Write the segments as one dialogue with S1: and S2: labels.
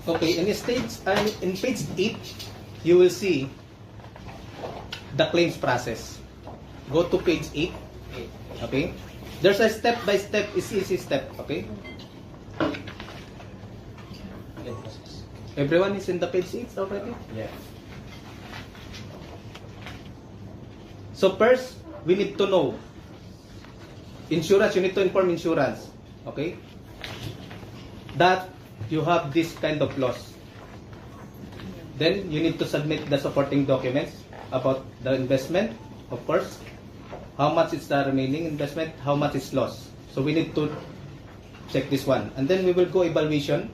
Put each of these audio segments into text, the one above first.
S1: Okay, in page 8, you will see the claims process. Go to page 8. Okay? There's a step-by-step, easy step. Okay? Everyone is in the page 8 already?
S2: Yeah.
S1: So first, we need to know. Insurance, you need to inform insurance. Okay? That you have this kind of loss. Then you need to submit the supporting documents about the investment, of course. How much is the remaining investment, how much is loss. So we need to check this one. And then we will go evaluation.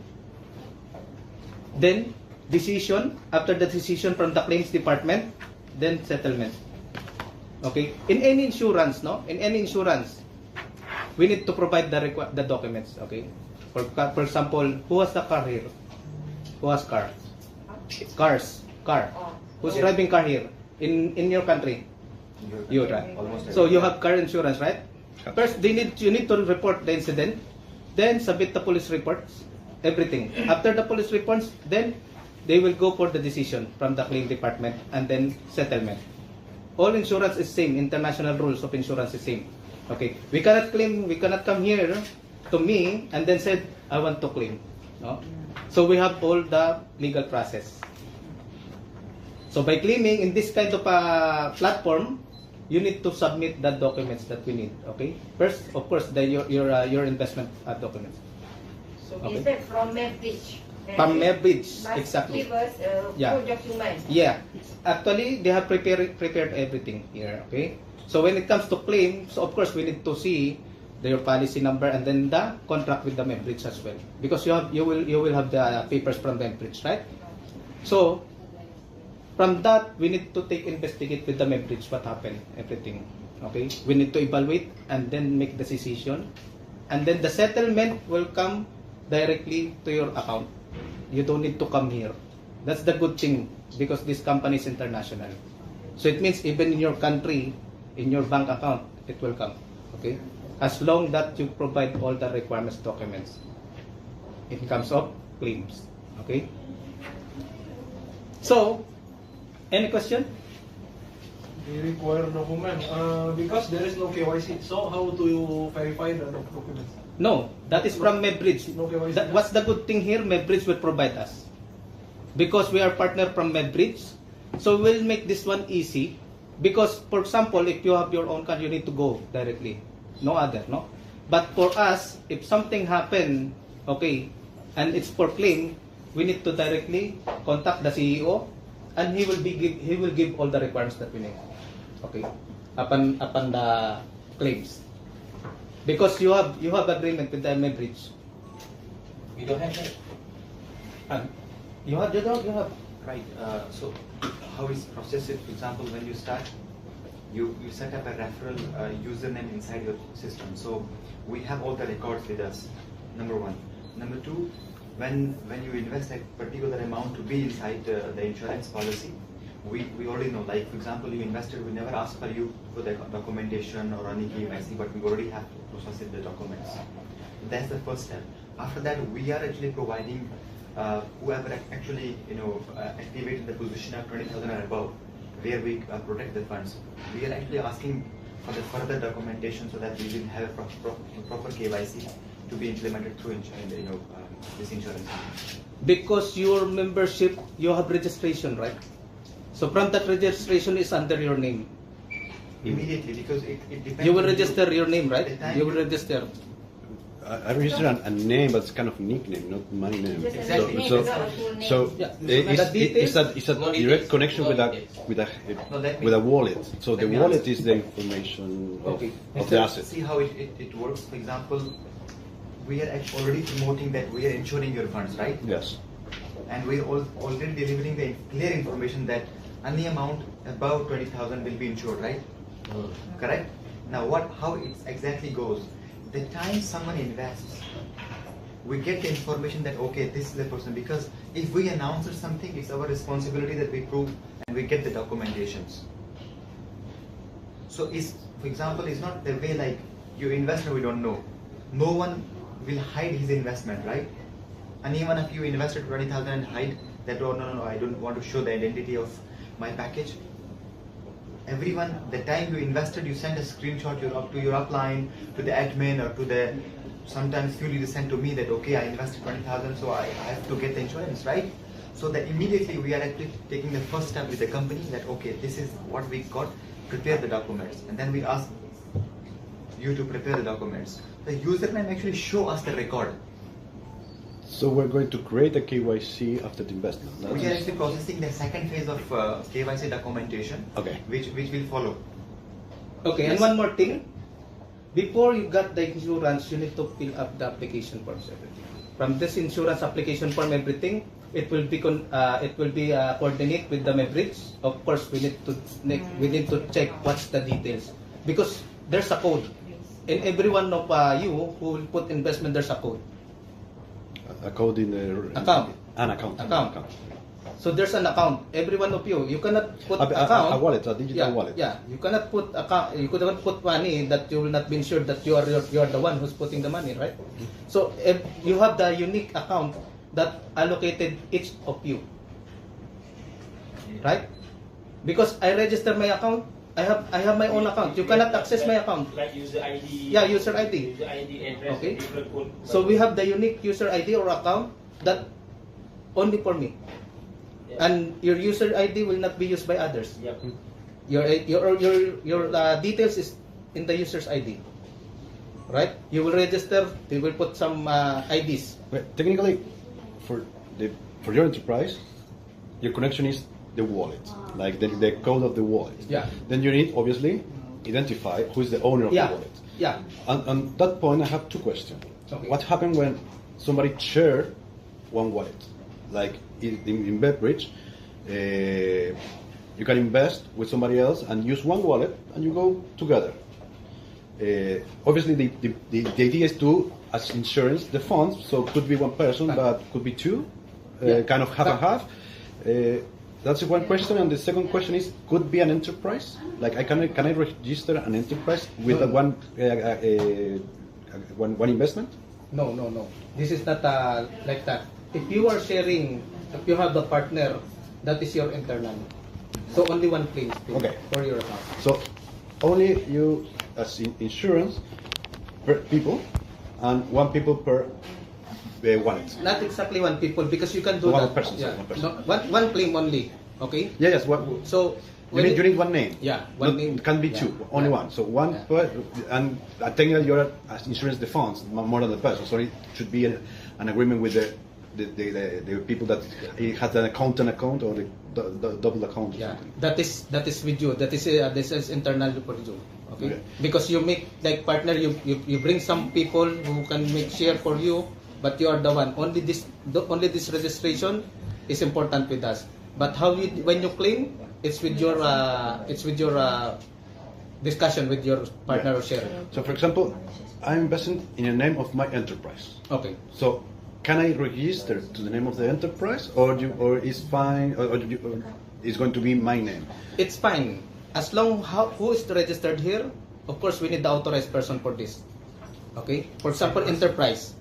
S1: Then decision, after the decision from the claims department, then settlement. Okay? In any insurance, no? In any insurance, we need to provide the documents, okay? For example, who has the car here? Who has car? Car. Who's driving car here? In your country? You, right? So you have car insurance, right? First, you need to report the incident, then submit the police reports, everything. After the police reports, then they will go for the decision from the claim department and then settlement. All insurance is same. International rules of insurance is same. Okay, we cannot claim. We cannot come here to me and then said I want to claim. No, so we have all the legal process. So by claiming in this kind of platform, you need to submit the documents that we need. Okay, first, of course, your investment documents.
S3: So
S1: Okay.
S3: is that from MedBridge?
S1: From MedBridge,
S3: Must
S1: exactly.
S3: give us
S1: Yeah.
S3: full document.
S1: Yeah, actually they have prepared everything here. Okay, so when it comes to claim, so of course we need to see your policy number and then the contract with the MedBridge as well, because you will have the papers from the MedBridge, right? So from that we need to investigate with the MedBridge what happened, everything. Okay, we need to evaluate and then make the decision, and then the settlement will come directly to your account. You don't need to come here. That's the good thing, because this company is international. So it means even in your country, in your bank account, it will come. Okay? As long that you provide all the requirements documents in terms of claims. Okay? So, any question?
S4: We require document because there is no KYC. So how do you verify the documents?
S1: No, that is from MedBridge.
S4: No KYC.
S1: What's the good thing here? MedBridge will provide us. Because we are partner from MedBridge, so we'll make this one easy. Because, for example, if you have your own car, you need to go directly. No other, no? But for us, if something happen, okay, and it's for claim, we need to directly contact the CEO, and he will give all the requirements that we need. Okay, upon the claims. Because you have agreement with the MedBridge.
S2: We don't have that.
S1: And you have.
S5: Right. So how is processed? For example, when you start, you set up a referral username inside your system. So we have all the records with us. Number one. Number two, when you invest a particular amount to be inside the insurance policy, we already know. Like for example, you invested, we never ask for you for the documentation or any KYC, but we already have to process the documents. That's the first step. After that, we are actually providing whoever actually activated the position of 20,000 or above, where we protect the funds. We are actually asking for the further documentation so that we will have a proper KYC to be implemented through this insurance.
S1: Because your membership, you have registration, right? So from that registration is under your name.
S5: Immediately, because it depends.
S1: You will
S5: on
S1: register your name, right?
S5: The time
S1: You will register.
S6: I register a name, but it's kind of nickname, not my name.
S3: Just
S5: Exactly.
S3: a
S6: So,
S3: name, not a full name.
S6: so
S1: Yeah.
S6: is that
S2: No
S6: direct
S2: details.
S6: connection
S2: No
S6: with a
S2: details.
S6: with a wallet? So the
S5: let me
S6: wallet
S5: ask.
S6: is the information
S1: Okay.
S6: of the asset.
S5: See how it works. For example, we are already promoting that we are insuring your funds, right?
S6: Yes.
S5: And we are already delivering the clear information that any amount above 20,000 will be insured, right? Correct? Now how it exactly goes, the time someone invests, we get the information that okay, this is the person, because if we announce something, it's our responsibility that we prove and we get the documentations. So for example, it's not the way like you invest and we don't know. No one will hide his investment, right? and even if you invested 20,000 and hide that, oh no, I don't want to show the identity of my package. Everyone, the time you invested, you send a screenshot to your upline, to the admin, or to the, sometimes you send to me that, okay, I invested 20,000, so I have to get the insurance, right? So that immediately we are actually taking the first step with the company that, okay, this is what we got, prepare the documents, and then we ask you to prepare the documents. The username actually show us the record.
S6: So we're going to create a KYC after the investment.
S5: We are actually processing the second phase of KYC documentation,
S6: Okay.
S5: which will follow.
S1: Okay, and one more thing. Before you got the insurance, you need to fill up the application forms, everything. From this insurance application form, everything, it will be coordinate with the Mavericks. Of course, we need to check what's the details, because there's a code. In every one of you who will put investment, there's a code.
S6: A code in the
S1: Account.
S6: An account.
S1: Account. So there's an account. Every one of you cannot put
S6: A
S1: account.
S6: wallet, a digital
S1: Yeah,
S6: wallet.
S1: yeah. You cannot put account. You cannot put money that you will not be ensured that you are the one who's putting the money, right? So if you have the unique account that allocated each of you, right? Because I register my account, I have my own account. You cannot access my account.
S7: Like user ID.
S1: Yeah, user ID.
S7: User ID address.
S1: Okay.
S7: Different code.
S1: So we have the unique user ID or account that only for me.
S7: Yeah.
S1: And your user ID will not be used by others.
S7: Yep.
S1: Your details is in the user's ID, right? You will register. They will put some IDs.
S6: But technically, for your enterprise, your connection is the wallet, like the code of the wallet.
S1: Yeah.
S6: Then you need obviously identify who is the owner of
S1: Yeah.
S6: the wallet.
S1: Yeah.
S6: And on that point, I have two questions.
S1: Okay.
S6: What happened when somebody share one wallet? Like in BetBridge, you can invest with somebody else and use one wallet, and you go together. Obviously, the idea is to, as insurance, the funds. So could be one person, but could be two,
S1: Yeah.
S6: kind of half and half. That's one question, and the second question is: could be an enterprise? Like, can I register an enterprise with a one investment?
S1: No. This is not like that. If you are sharing, if you have a partner, that is your internal. So only one claim
S6: Okay.
S1: for your account.
S6: So only you, as insurance, per people, and one people per wallet.
S1: Not exactly one people, because you can do
S6: One
S1: that.
S6: person,
S1: Yeah.
S6: sorry, one person.
S1: No, one claim only. Okay.
S6: Yes. What?
S1: So
S6: You need one name.
S1: Yeah, one name.
S6: Can be
S1: Yeah.
S6: two, only
S1: Yeah.
S6: one. So one
S1: Yeah.
S6: per, and I think that you're as insurance the funds more than the person. So it should be an agreement with the people that he has an account or the double account. Or
S1: Yeah,
S6: something.
S1: that is with you. That is this is internal for you. Okay?
S6: Okay.
S1: Because you make like partner, you bring some people who can make share for you, but you are the one. Only this registration is important with us. But when you claim, it's with your discussion with your partner or share.
S6: So, for example, I'm investing in the name of my enterprise.
S1: Okay.
S6: So, can I register to the name of the enterprise, or is fine, or is going to be my name?
S1: It's fine. As long who is registered here, of course we need the authorized person for this. Okay? For example, enterprise.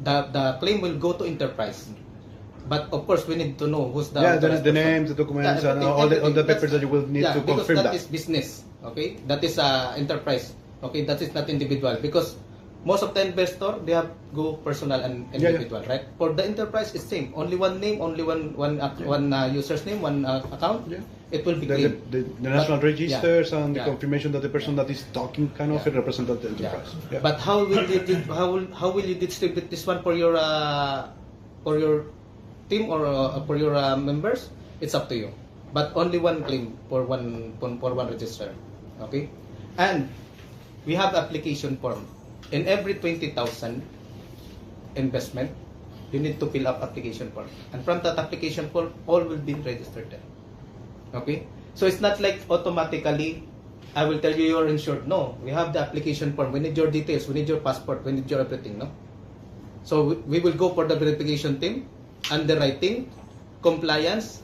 S1: The claim will go to enterprise. But of course we need to know who's the
S6: Yeah, there is
S1: authorized
S6: the
S1: person.
S6: names, the documents,
S1: Yeah,
S6: and all the
S1: everything.
S6: papers that you will need to
S1: because
S6: confirm
S1: that
S6: that.
S1: is business. Okay? That is enterprise. Okay? That is not individual, because most of the investor, they have go personal and individual, right? For the enterprise, it's same. Only one name, only one user's name, one account.
S6: Yeah.
S1: It will be
S6: The,
S1: clean.
S6: the national
S1: But-
S6: registers and the
S1: yeah.
S6: confirmation that the person that is talking kind of
S1: Yeah.
S6: represents the
S1: Yeah.
S6: enterprise. Yeah.
S1: But how will you distribute this one for your team or for your members? It's up to you. But only one claim for one register. Okay? And we have application form. In every 20,000 investment, you need to fill up application form. And from that application form, all will be registered there. Okay? So it's not like automatically, I will tell you you're insured. No, we have the application form. We need your details. We need your passport. We need your everything. No? So we will go for the verification team, underwriting, compliance,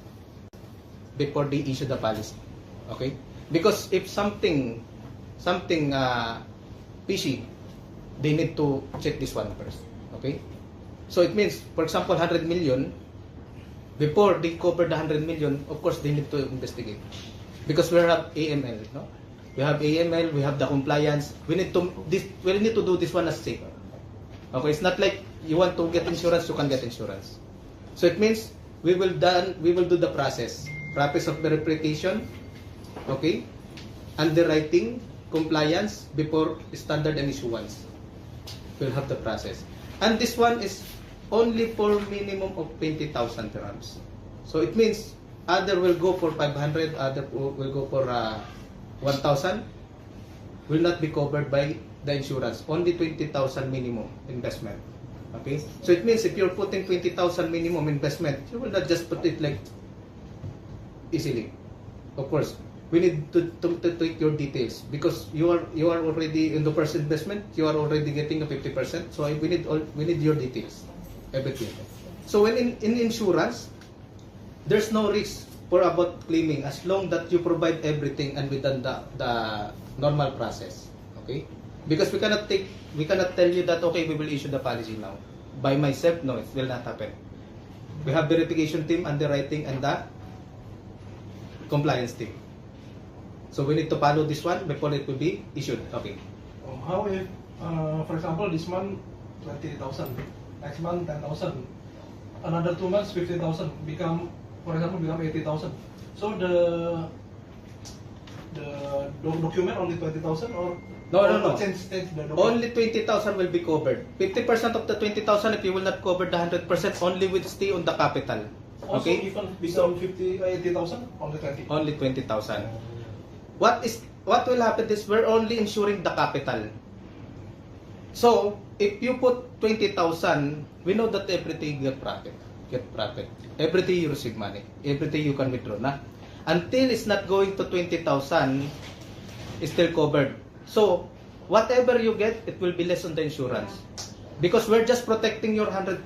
S1: before they issue the policy. Okay? Because if something fishy, they need to check this one first. Okay? So it means, for example, 100 million, before they cover the 100 million, of course, they need to investigate. Because we have AML, no? We have AML, we have the compliance. We need to do this one as safe. Okay, it's not like you want to get insurance, you can get insurance. So it means we will do the process of verification, okay, underwriting, compliance before standard and issuance. We'll have the process. And this one is only for minimum of 20,000 dirhams. So it means other will go for 500, other will go for 1,000, will not be covered by the insurance. Only 20,000 minimum investment. Okay? So it means if you're putting 20,000 minimum investment, you will not just put it like easily. Of course, we need to take your details because you are already in the first investment, you are already getting a 50%. So we need your details, everything. So when in insurance, there's no risk for about claiming as long that you provide everything and within the normal process. Okay? Because we cannot tell you that okay, we will issue the policy now. By myself, no, it will not happen. We have verification team, underwriting, and the compliance team. So we need to follow this one before it will be issued. Okay.
S4: How if, for example, this month 20,000, next month 10,000, another 2 months 50,000, become 80,000. So the document only 20,000 or
S1: No.
S4: change the document?
S1: Only 20,000 will be covered. 50% of the 20,000, if you will not cover the 100%, only will stay on the capital.
S4: Also,
S1: Okay?
S4: even become 80,000, only 20.
S1: Only 20,000. What will happen is we're only insuring the capital. So if you put 20,000, we know that every day you get profit. Every day you receive money. Every day you can withdraw na. Until it's not going to 20,000, it's still covered. So whatever you get, it will be less on the insurance. Because we're just protecting your 100%.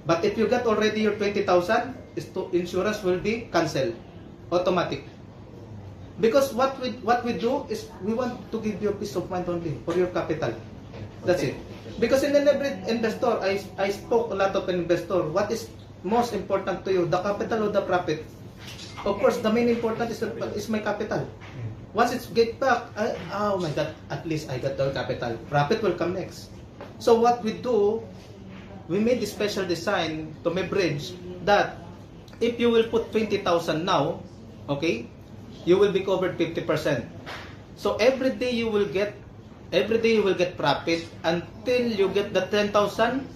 S1: But if you get already your 20,000, insurance will be cancelled. Automatic. Because what we do is we want to give you peace of mind only for your capital. That's it. Because in every investor, I spoke a lot of investor. What is most important to you, the capital or the profit? Of course, the main important is my capital. Once it's get back, oh my God, at least I got the capital. Profit will come next. So what we do, we made a special design to my bridge that if you will put 20,000 now, okay, you will be covered 50%. So every day you will get profit until you get the 10,000.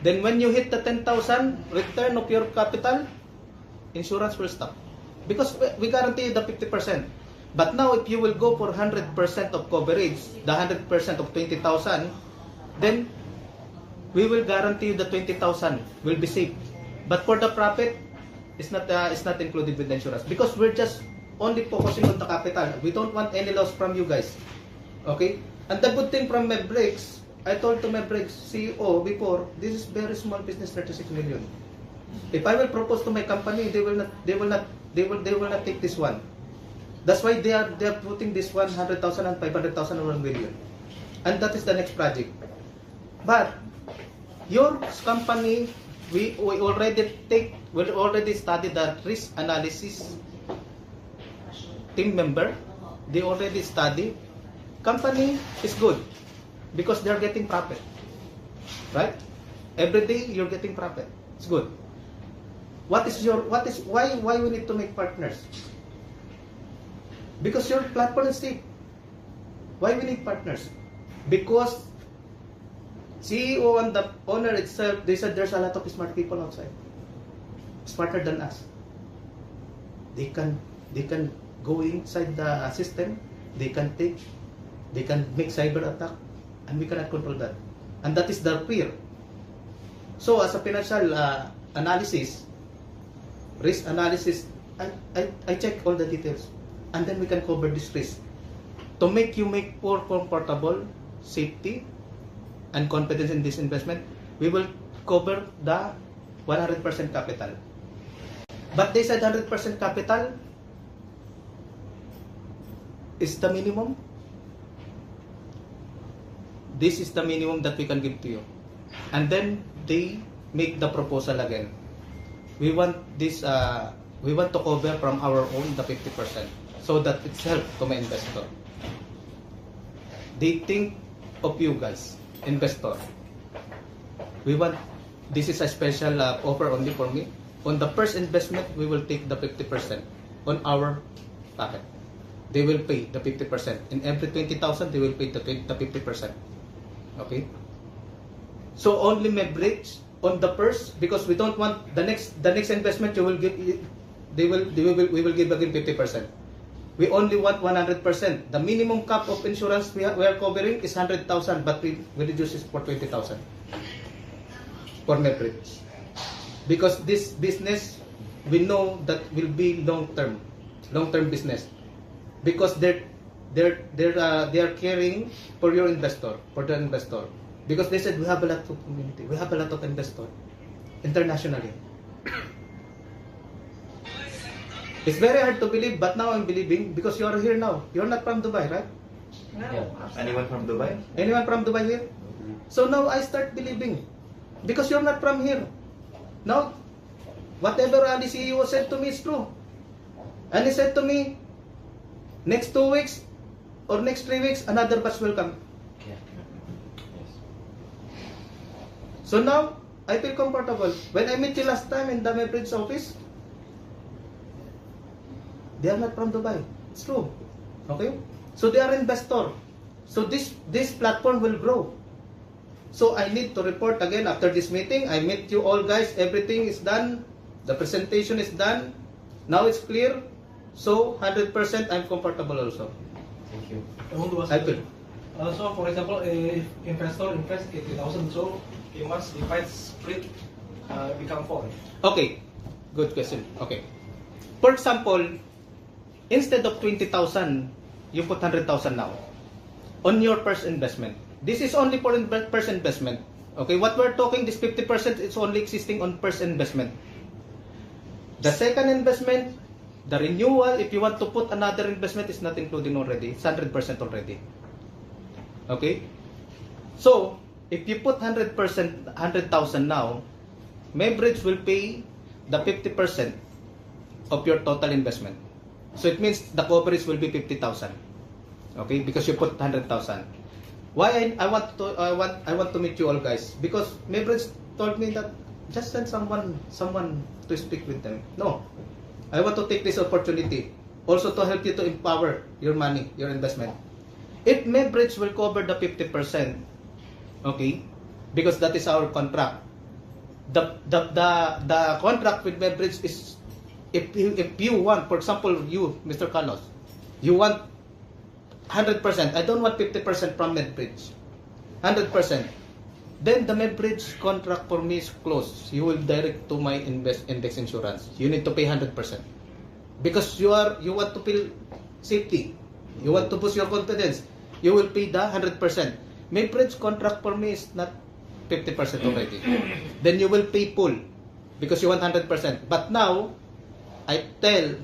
S1: Then when you hit the 10,000 return of your capital, insurance will stop. Because we guarantee you the 50%. But now if you will go for 100% of coverage, the 100% of 20,000, then we will guarantee you the 20,000 will be safe. But for the profit, it's not included with the insurance. Because we're just only focusing on the capital. We don't want any loss from you guys. Okay? And the good thing from MedBreaks, I told to MedBreaks CEO before, this is very small business, 36 million. If I will propose to my company, they will not take this one. That's why they are putting this 100,000 and 500,000 or 1 million. And that is the next project. But your company, we already studied the risk analysis team member. They already study. Company is good because they're getting profit, right? Every day you're getting profit. It's good. Why we need to make partners? Because your platform is safe. Why we need partners? Because CEO and the owner itself, they said there's a lot of smart people outside, smarter than us. They can go inside the system. They can make cyber attack, and we cannot control that. And that is their fear. So as a financial analysis, risk analysis, I check all the details, and then we can cover this risk to make you more comfortable, safety, and confidence in this investment. We will cover the 100% capital. But they said 100% capital is the minimum. This is the minimum that we can give to you. And then they make the proposal again, we want this, we want to cover from our own the 50%, so that it's help to my investor. They think of you guys, investor. We want, this is a special offer only for me. On the first investment, we will take the 50% on our pocket. They will pay the 50%. In every 20,000, they will pay the 50%. Okay? So only my bridge on the first, because we don't want the next investment you will give, we will give again 50%. We only want 100%. The minimum cap of insurance we are covering is 100,000, but we reduce it for 20,000 for my bridge. Because this business, we know that will be long-term business. Because they are caring for your investor, for the investor. Because they said we have a lot of community, we have a lot of investor internationally. It's very hard to believe, but now I'm believing because you are here now. You're not from Dubai, right?
S2: Yeah. Anyone from Dubai?
S1: Anyone from Dubai here? So now I start believing because you're not from here. Now, whatever Ali CEO said to me is true. And he said to me, next 2 weeks or next 3 weeks, another batch will come.
S2: Yeah.
S1: So now, I feel comfortable. When I met you last time in the Bridge office, they are not from Dubai. It's true. Okay? So they are investor. So this platform will grow. So I need to report again after this meeting. I met you all guys. Everything is done. The presentation is done. Now it's clear. So 100% I'm comfortable also.
S2: Thank you.
S4: I want to ask
S1: I
S4: you. So for example, if investor invests 80,000, so he must divide split become 4.
S1: Okay. Good question. Okay. For example, instead of 20,000, you put 100,000 now on your first investment. This is only for first investment. Okay, what we're talking, this 50% is only existing on first investment. The second investment, the renewal, if you want to put another investment, is not including already. It's 100% already. Okay? So, if you put 100%, 100,000 now, Maybridge will pay the 50% of your total investment. So it means the coverage will be 50,000. Okay, because you put 100,000. Why I want to meet you all guys? Because Maybridge told me that just send someone to speak with them. No, I want to take this opportunity also to help you to empower your money, your investment. If Maybridge will cover the 50%, okay, because that is our contract. The contract with Maybridge is, if you want, for example, you, Mr. Carlos, you want 100%. I don't want 50% from Maybridge. 100%. Then the Maybridge contract for me is closed. You will direct to my index insurance. You need to pay 100%. Because you want to feel safety. You want to boost your confidence. You will pay the 100%. Maybridge contract for me is not 50% already. Then you will pay full because you want 100%. But now, I tell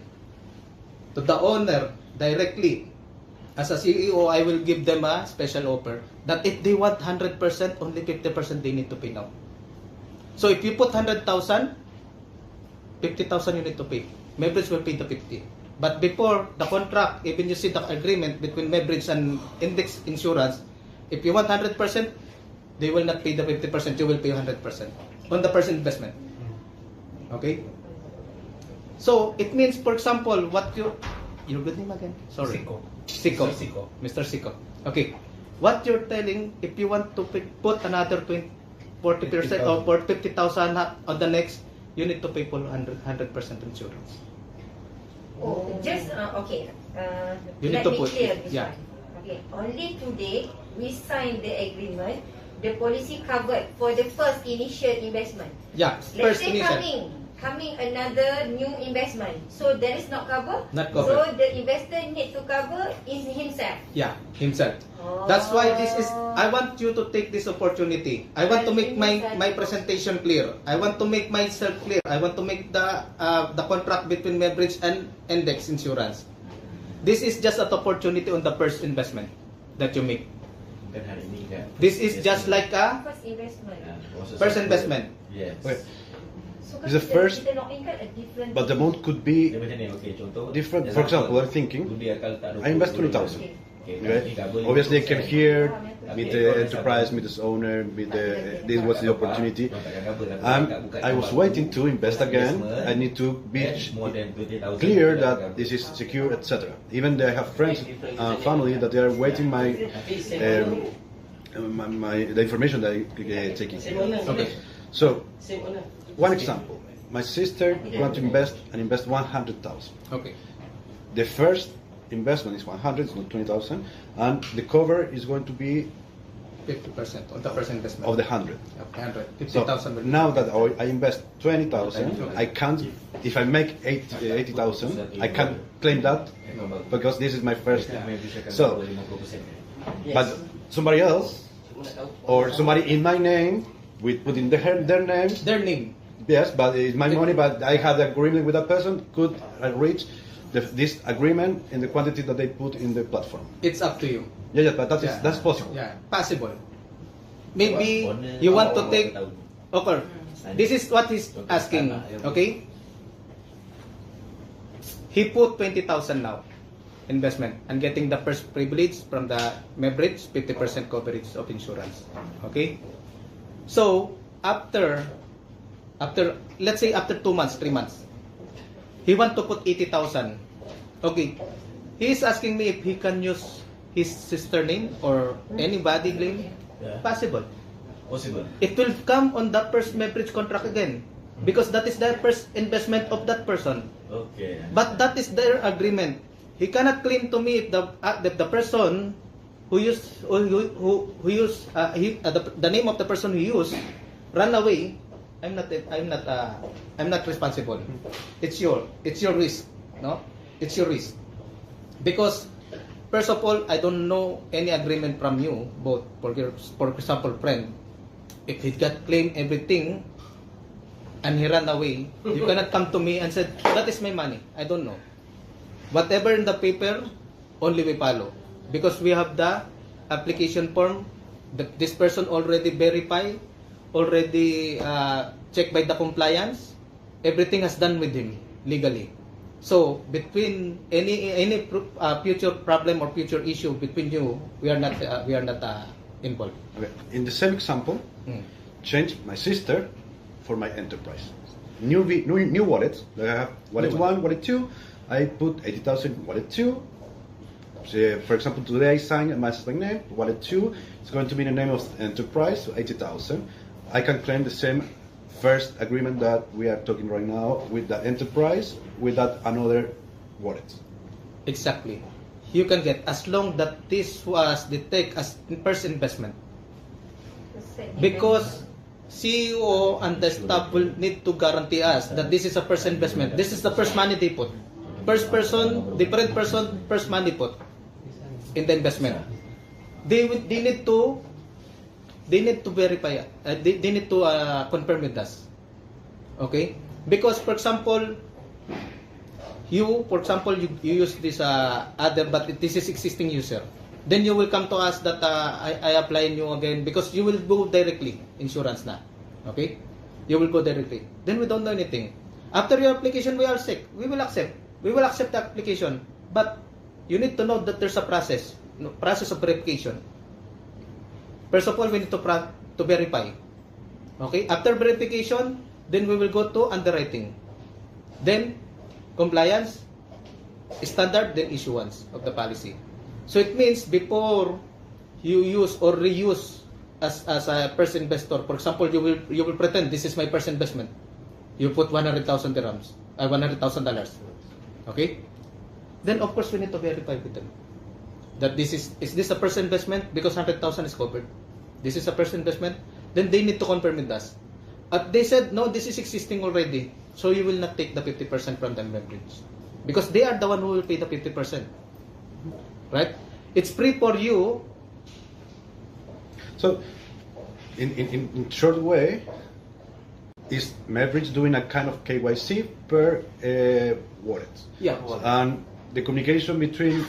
S1: to the owner directly, as a CEO, I will give them a special offer that if they want 100%, only 50% they need to pay now. So if you put 100,000, 50,000 you need to pay. Maybridge will pay the 50. But before the contract, even you see the agreement between Maybridge and Index Insurance, if you want 100%, they will not pay the 50%, you will pay 100% on the first investment. Okay? So, it means, for example, what your good name again? Sorry. Siko.
S2: Mr. Siko.
S1: Mr. Siko. Okay. What you're telling, if you want to put another 40% or 50,000 on the next, you need to pay for 100% insurance.
S3: Oh, just okay.
S1: You need
S3: Let
S1: to
S3: me
S1: put
S3: clear
S1: it,
S3: this
S1: yeah.
S3: one. Okay, only today we signed the agreement. The policy covered for the first initial investment.
S1: Yeah,
S3: Let's
S1: first
S3: say
S1: initial.
S3: coming another new investment. So that is not covered.
S1: Not covered.
S3: So the investor need to cover is himself.
S1: Yeah, himself. That's why this is, I want you to take this opportunity. I want to make my presentation clear. I want to make myself clear. I want to make the contract between Maybridge and Index Insurance. This is just an opportunity on the first investment that you make.
S7: bukan hari ini kan.
S1: This is just like a
S3: First investment.
S7: Proses
S1: first
S7: aku-
S1: investment.
S7: Yes.
S6: Okay.
S3: So
S6: It's the
S3: kita,
S6: first-
S3: kita lock in kan a different.
S6: But the amount could be
S7: Dia macam ni, okay, contoh.
S6: different. For example, I'm thinking,
S7: dia akan letak
S6: I invest 20,000. Okay. Obviously, I came here, meet the enterprise, meet its owner, meet the. This was the opportunity. I was waiting to invest again. I need to be clear that this is secure, etc. Even I have friends, family that they are waiting the information that I taking.
S1: Okay.
S6: So, one example: my sister want to invest 100,000.
S1: Okay.
S6: The first investment is 100, it's not 20,000, and the cover is going to be
S1: 50% of the first investment.
S6: of the 100.
S1: Okay, 100.
S6: So
S1: 50,000 will be-
S6: now that I invest 20,000, I can't. If I make 80,000, I can't claim that because this is my first. So, but somebody else or somebody in my name, with putting their name,
S1: their name.
S6: yes, but it's my money. But I have the agreement with that person. Could I reach this agreement in the quantity that they put in the platform?
S1: It's up to you.
S6: Yeah, but
S1: Yeah.
S6: that's possible.
S1: Yeah, possible. Maybe you want to take. Okay, this is what he's asking. Okay, he put 20,000 now investment and getting the first privilege from the Mebridge 50% coverage of insurance. Okay, so after let's say after 2 months, 3 months, he want to put 80,000. Okay, he is asking me if he can use his sister name or anybody name.
S7: Yeah.
S1: Possible.
S7: Possible.
S1: It will come on that first Mebridge contract again because that is the first investment of that person.
S7: Okay.
S1: But that is their agreement. He cannot claim to me if the person who used the name of the person who used run away. I'm not responsible. It's your risk, no? It's your risk. Because first of all, I don't know any agreement from you both. For example, friend, if he got claim everything and he ran away, you cannot come to me and said that is my money. I don't know. Whatever in the paper, only we follow because we have the application form. This person already verified, already checked by the compliance. Everything has done with him legally. So between any future problem or future issue between you, we are not involved.
S6: Okay. In the same example, change my sister for my enterprise. New wallet. I have wallet
S1: New wallet.
S6: 1, wallet 2. I put 80,000 wallet 2. So, for example, today I signed my name. Wallet 2 is going to be the name of enterprise, so 80,000. I can claim the same first agreement that we are talking right now with the enterprise with that another wallet.
S1: Exactly. You can get as long that this was the take as first investment. Because CEO and the staff will need to guarantee us that this is a first investment. This is the first money they put. First person, different person, first money put in the investment. They need to verify. They need to confirm with us. Okay? Because for example, you use this other, but this is existing user. Then you will come to us that I apply new again because you will go directly insurance na. Okay? You will go directly. Then we don't know anything. After your application, we are sick. We will accept. We will accept the application. But you need to know that there's a process of verification. First of all, we need to verify. Okay? After verification, then we will go to underwriting. Then compliance, standard, then issuance of the policy. So it means before you use or reuse as a first investor, for example, you will pretend this is my first investment. You put 100,000 dirhams, $100,000. Okay? Then of course we need to verify with them that is this a first investment because 100,000 is covered. This is a first investment. Then they need to confirm with us. They said no, this is existing already. So you will not take the 50% from them leverage because they are the one who will pay the 50%. Right? It's free for you.
S6: So, in short way, is Mebridge doing a kind of KYC per wallet?
S1: Yeah.
S6: And the communication between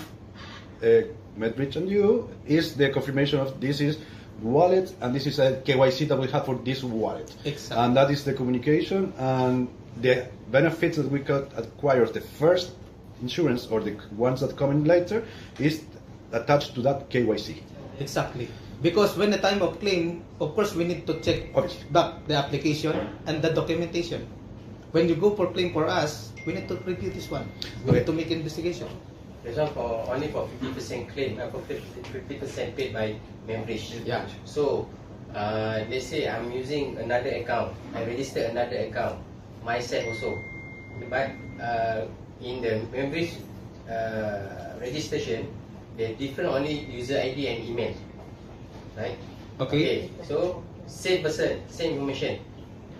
S6: MedBridge and you is the confirmation of this is wallet and this is a KYC that we have for this wallet.
S1: Exactly.
S6: And that is the communication and the benefits that we could acquire the first insurance or the ones that come in later is attached to that KYC.
S1: Exactly. Because when the time of claim, of course, we need to check
S6: Obviously.
S1: back the application and the documentation. When you go for claim for us, we need to review this one. We need to make investigation.
S8: This one for only for 50% claim, for 50% paid by MedBridge.
S1: Yeah.
S8: So, let's say I'm using another account, I register another account, myself also. But in the MedBridge registration, they different only user ID and email, right?
S1: Okay.
S8: So same person, same information.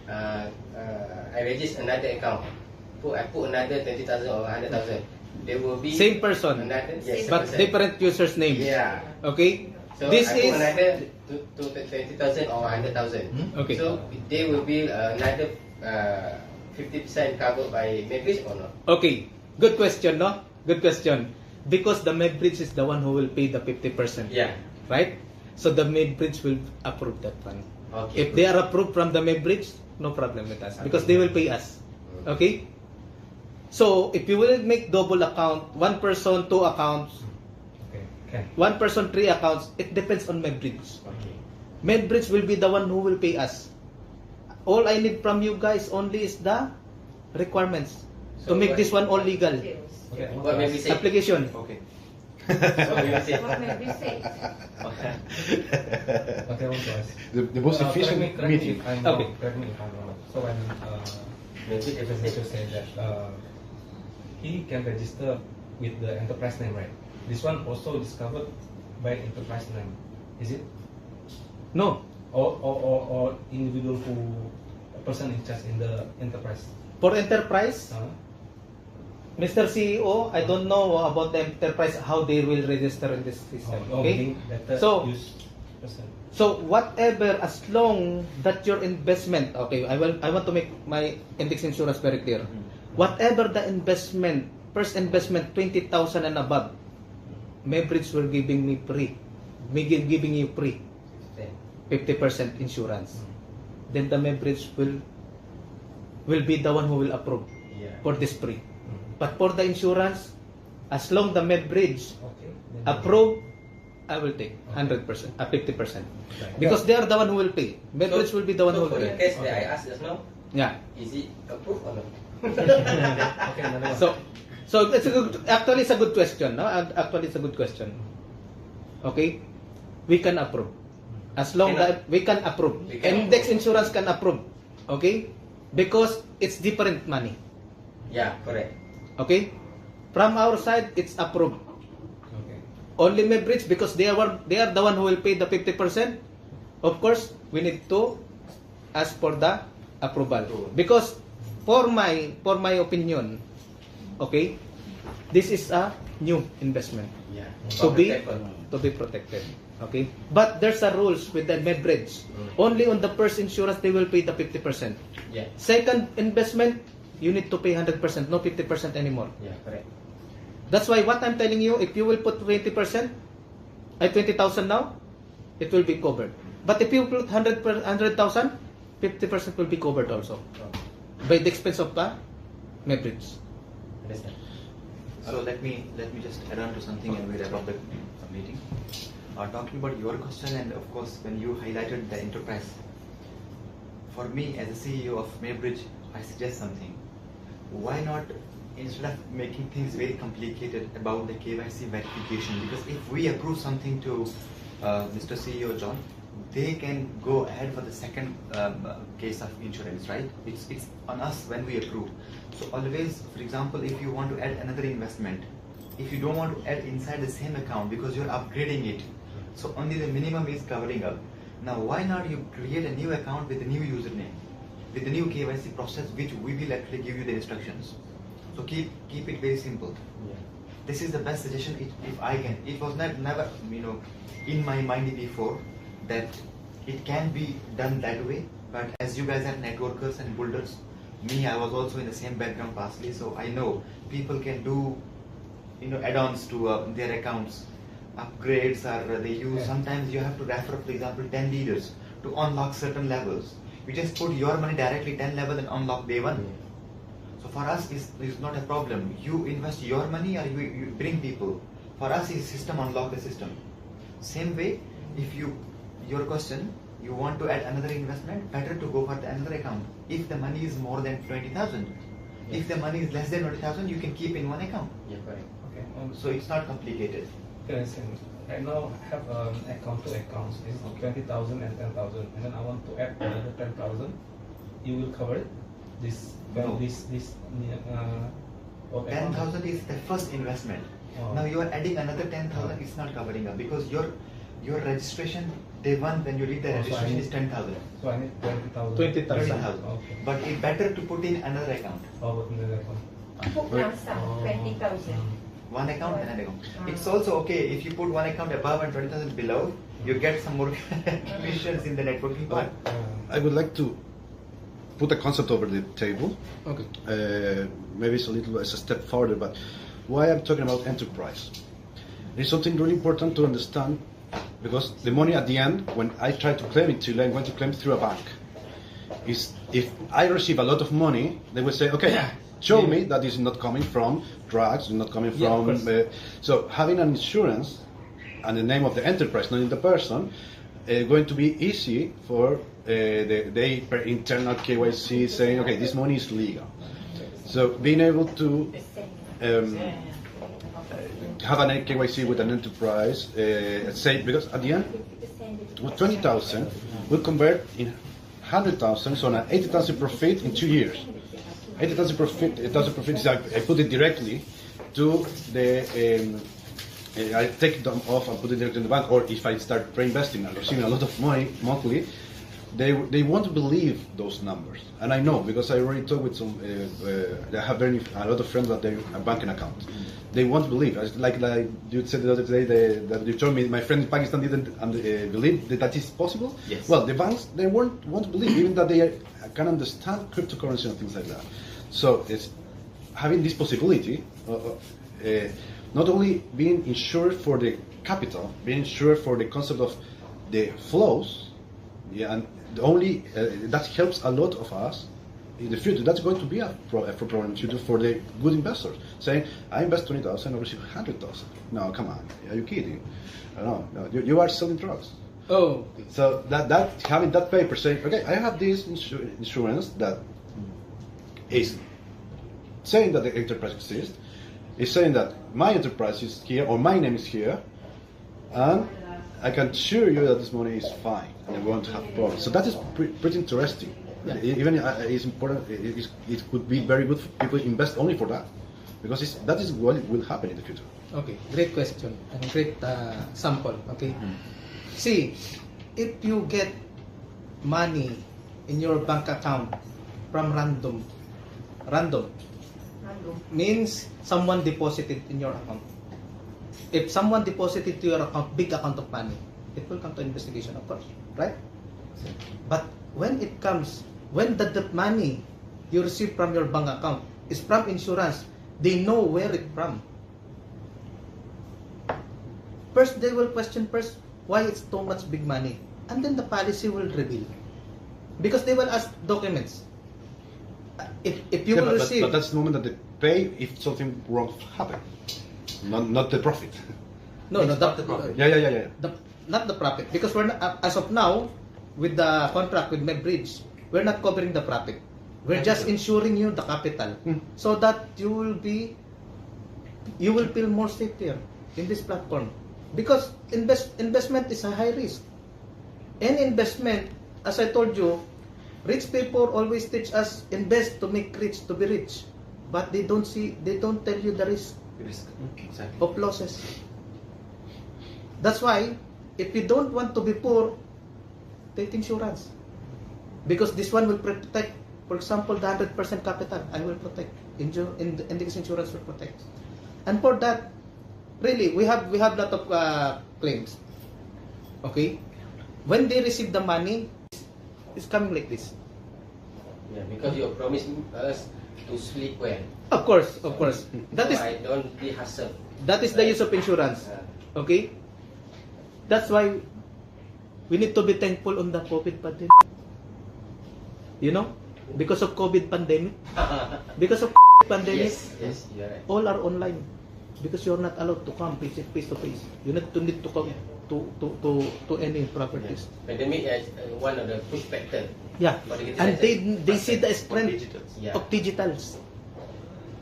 S8: I register another account. I put another 20,000 or 100,000. There will be
S1: Same person,
S8: another, yes,
S1: but
S8: person.
S1: different users' names.
S8: Yeah.
S1: Okay.
S8: So
S1: This
S8: I
S1: is
S8: put another to 20,000 or 100,000.
S1: Okay.
S8: So there will be another 50% covered by MedBridge or not?
S1: okay. Good question, no? Good question. Because the MedBridge is the one who will pay the 50%.
S8: Yeah.
S1: Right? So the MedBridge will approve that one.
S8: Okay.
S1: If they are approved from the MedBridge, no problem with us because they will pay us. Okay? So if you will make double account, one person, two accounts,
S7: Okay.
S1: one person, three accounts, it depends on MedBridge.
S8: Okay.
S1: MedBridge will be the one who will pay us. All I need from you guys only is the requirements to
S8: So
S1: make
S8: what-
S1: this one all legal.
S7: Okay.
S8: What MedBridge say?
S1: Application.
S5: Okay.
S8: What MedBridge say?
S3: What MedBridge says.
S7: Okay, I want to ask.
S6: The most efficient
S7: correct me
S6: meeting.
S7: if I'm
S1: Okay.
S7: wrong. Correct me if I'm wrong. So when
S8: MedBridge ever
S7: Mr.
S8: say?
S7: said that he can register with the enterprise name, right? This one also discovered by enterprise name, is it?
S1: No.
S7: Or individual who a person in charge in the enterprise.
S1: For enterprise,
S7: Huh?
S1: Mr. CEO, I don't know about the enterprise how they will register in this system. Okay? So- So whatever, as long that your investment, okay, I want to make my index insurance very clear. Whatever the investment, first investment 20,000 and above, MedBridge will giving me free, giving you free 50% insurance. Then the MedBridge will be the one who will approve
S8: Yeah.
S1: for this free. But for the insurance, as long the MedBridge
S7: Okay.
S1: approve, I will take 100%, 50%. Because they are the one who will pay. MedBridge will be the one
S8: so
S1: who will
S8: for the
S1: pay.
S8: case that I asked just now,
S1: Yeah.
S8: is it approved or not?
S7: Okay, another one.
S1: So it's a good, actually it's a good question, no? Actually it's a good question. Okay? We can approve. As long that we can approve.
S8: We can
S1: Index
S8: approve.
S1: insurance can approve. Okay? Because it's different money.
S8: Yeah, correct.
S1: Okay? From our side, it's approved.
S7: Okay.
S1: Only MedBridge because they are the one who will pay the 50%. Of course, we need to ask for the approval. Because for my opinion, okay, this is a new investment
S8: Yeah.
S1: to be protected. Okay? But there's a rules with the MedBridge. Only on the first insurance they will pay the 50%.
S8: Yeah.
S1: Second investment, you need to pay 100%, no 50% anymore.
S8: Yeah, correct.
S1: That's why what I'm telling you, if you will put 20%, 20,000 now, it will be covered. But if you put 100,000, 50% will be covered also by the expense of the MedBridge.
S8: Understand.
S5: So let me just add on to something and we wrap up the meeting. Talking about your question and of course when you highlighted the enterprise, for me as a CEO of MedBridge, I suggest something. Why not, instead of making things very complicated about the KYC verification, because if we approve something to Mr. CEO John, they can go ahead for the second case of insurance, right? It's on us when we approve. So always, for example, if you want to add another investment, if you don't want to add inside the same account because you're upgrading it, so only the minimum is covering up. Now why not you create a new account with a new username, with the new KYC process, which we will actually give you the instructions. So keep it very simple.
S8: Yeah.
S5: This is the best suggestion if I can. It was never in my mind before that it can be done that way. But as you guys are networkers and builders, me, I was also in the same background partially, so I know people can do add-ons to their accounts upgrades, or they use,
S7: Yeah.
S5: sometimes you have to refer, for example, 10 leaders to unlock certain levels. You just put your money directly 10 level and unlock day one. So for us, it's not a problem. You invest your money or you bring people. For us, is system unlock the system. Same way, if your question, you want to add another investment, better to go for the another account. If the money is more than 20,000, if the money is less than 20,000, you can keep in one account.
S8: Yeah, correct.
S7: Okay.
S5: So it's not complicated.
S7: Yes, right now I have account to accounts. It's 20,000 and 10,000, and then I want to add another 10,000. You will cover it. This
S5: No.
S7: this account?
S5: 10,000 is the first investment.
S7: Oh.
S5: Now you are adding another 10,000, it's not covering up because your registration day one when you did the
S7: Oh, so I
S5: registration
S7: need-
S5: is 10,000.
S7: So I need 20,000.
S1: 20,000.
S5: 20,000.
S7: Okay.
S5: But it's better to put in another account.
S7: How about another account?
S3: Put lump sum,
S7: Oh.
S3: 20,000.
S5: One account, another account.
S3: Ah.
S5: It's also okay if you put one account above and 20,000 below, you get some more commissions in the networking part.
S6: I would like to put a concept over the table.
S1: Okay.
S6: Maybe it's a step further, but why I'm talking about enterprise? There's something really important to understand, because the money at the end, when I try to claim it to Chile, I'm going to claim it through a bank. Is if I receive a lot of money, they will say, okay, show me that this is not coming from drugs, not coming
S1: Yeah, of
S6: from.
S1: course.
S6: So having an insurance and the name of the enterprise, not in the person, going to be easy for the internal KYC saying, okay, this money is legal. So being able to have an KYC with an enterprise, say, because at the end, 20,000 will convert in 100,000, so an 80,000 profit in 2 years. 80,000 profit, is I put it directly to the. I take them off and put it directly in the bank, or if I start reinvesting and receiving a lot of money monthly, they won't believe those numbers. And I know because I already talked with some. I have a lot of friends that they have banking accounts. They won't believe. Like you said the other day that you told me my friend in Pakistan didn't believe that is possible.
S5: Yes.
S6: Well, the banks they won't believe even that they can understand cryptocurrency and things like that. So it's having this possibility. Not only being insured for the capital, being insured for the concept of the flows, yeah, and that helps a lot of us in the future. That's going to be a problem in the future for the good investors. Saying, I invest 20,000, I receive 100,000. No, come on, are you kidding? No, you are selling drugs.
S1: Oh,
S6: So that having that paper saying, okay, I have this insurance that is saying that the enterprise exists, is saying that my enterprise is here or my name is here, and I can assure you that this money is fine and I won't have problems. So that is pretty interesting.
S1: Yeah.
S6: Even it's important. It could be very good for people to invest only for that, because that is what will happen in the future.
S1: okay. Great question and great sample. Okay. See, if you get money in your bank account from random means someone deposited in your account. If someone deposited to your account, big amount of money, it will come to investigation, of course, right? But when the money you receive from your bank account is from insurance, they know where it from. First, they will question why it's so much big money, and then the policy will reveal, because they will ask documents. If you will receive,
S6: but that's the moment that they pay if something wrong happens, not the profit.
S1: no,
S5: It's
S1: the
S5: not the profit.
S6: Yeah.
S1: not the profit, because we're not, as of now with the contract with MedBridge, we're not covering the profit. We're just insuring you the capital, so that you will feel more safer in this platform, because investment is a high risk. And investment, as I told you, rich people always teach us invest to make rich, to be rich, but they don't tell you the risk
S5: Exactly.
S1: of losses. That's why, if you don't want to be poor, take insurance. Because this one will protect, for example, the 100% capital, I will protect. Index insurance will protect. And for that, really, we have lot of claims. Okay? When they receive the money, it's coming like this.
S8: Yeah, because you promised us to sleep well.
S1: Of course. That
S8: So
S1: is
S8: I don't be hustled.
S1: the use of insurance. Okay? That's why we need to be thankful on the COVID pandemic. You know, because of COVID pandemic, because of pandemic,
S8: Yes, you're right.
S1: all are online because you're not allowed to come face to face. You need to come to any properties.
S8: Pandemic is one of the push factor.
S1: Yeah,
S8: For the
S1: and
S8: digitalization.
S1: they see the strength
S2: digitals.
S8: Yeah.
S1: of digitals.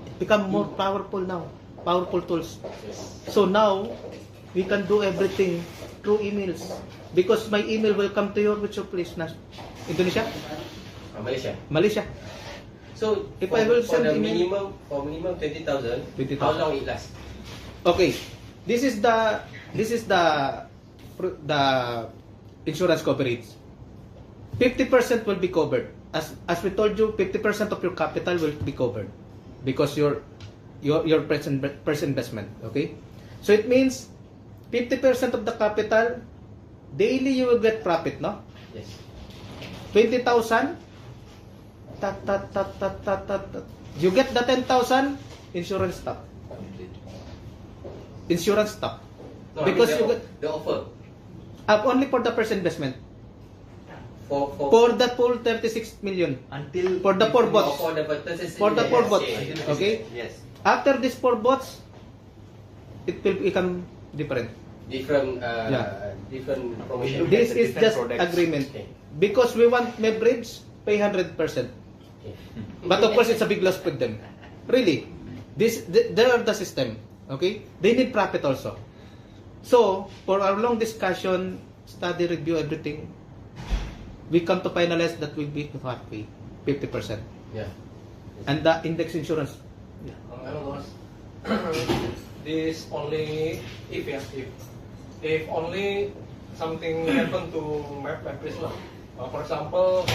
S1: It become more powerful now, powerful tools.
S8: Yes.
S1: So now we can do everything through emails because my email will come to your place na Indonesia,
S8: Malaysia.
S1: Malaysia.
S8: So
S1: If
S8: for,
S1: I will
S8: for
S1: send
S8: the
S1: email-
S8: minimum 20,000,
S1: 20,000.
S8: how long it lasts?
S1: Okay, this is the insurance coverage. 50% will be covered. As we told you, 50% of your capital will be covered because your present investment. Okay, so it means 50% of the capital daily you will get profit, no?
S8: Yes.
S1: 20,000. You get the 10,000 insurance stock. Insurance stock.
S8: No,
S1: Because
S8: I
S1: you
S8: mean
S1: get
S8: the offer
S1: only for the first investment.
S8: for
S1: For the full 36 million.
S2: Until
S1: For the 4 bots.
S8: for the purposes.
S1: For the 4 bots.
S8: Yes.
S1: Okay?
S2: Yes.
S1: After these 4 bots, it will become different.
S8: Different
S1: Yeah.
S8: different promotion.
S1: This is
S2: different
S1: just
S2: products.
S1: agreement.
S8: Okay.
S1: Because we want Mebridge pay 100%.
S8: Okay.
S1: But of course, it's a big loss with them. Really. They are the system. Okay? They need profit also. So, for our long discussion, study, review, everything, we come to finalize that will be halfway, 50%.
S8: Yeah.
S1: And the index insurance.
S4: Ano boss? This only if only something happen to Mebridge lah. For example,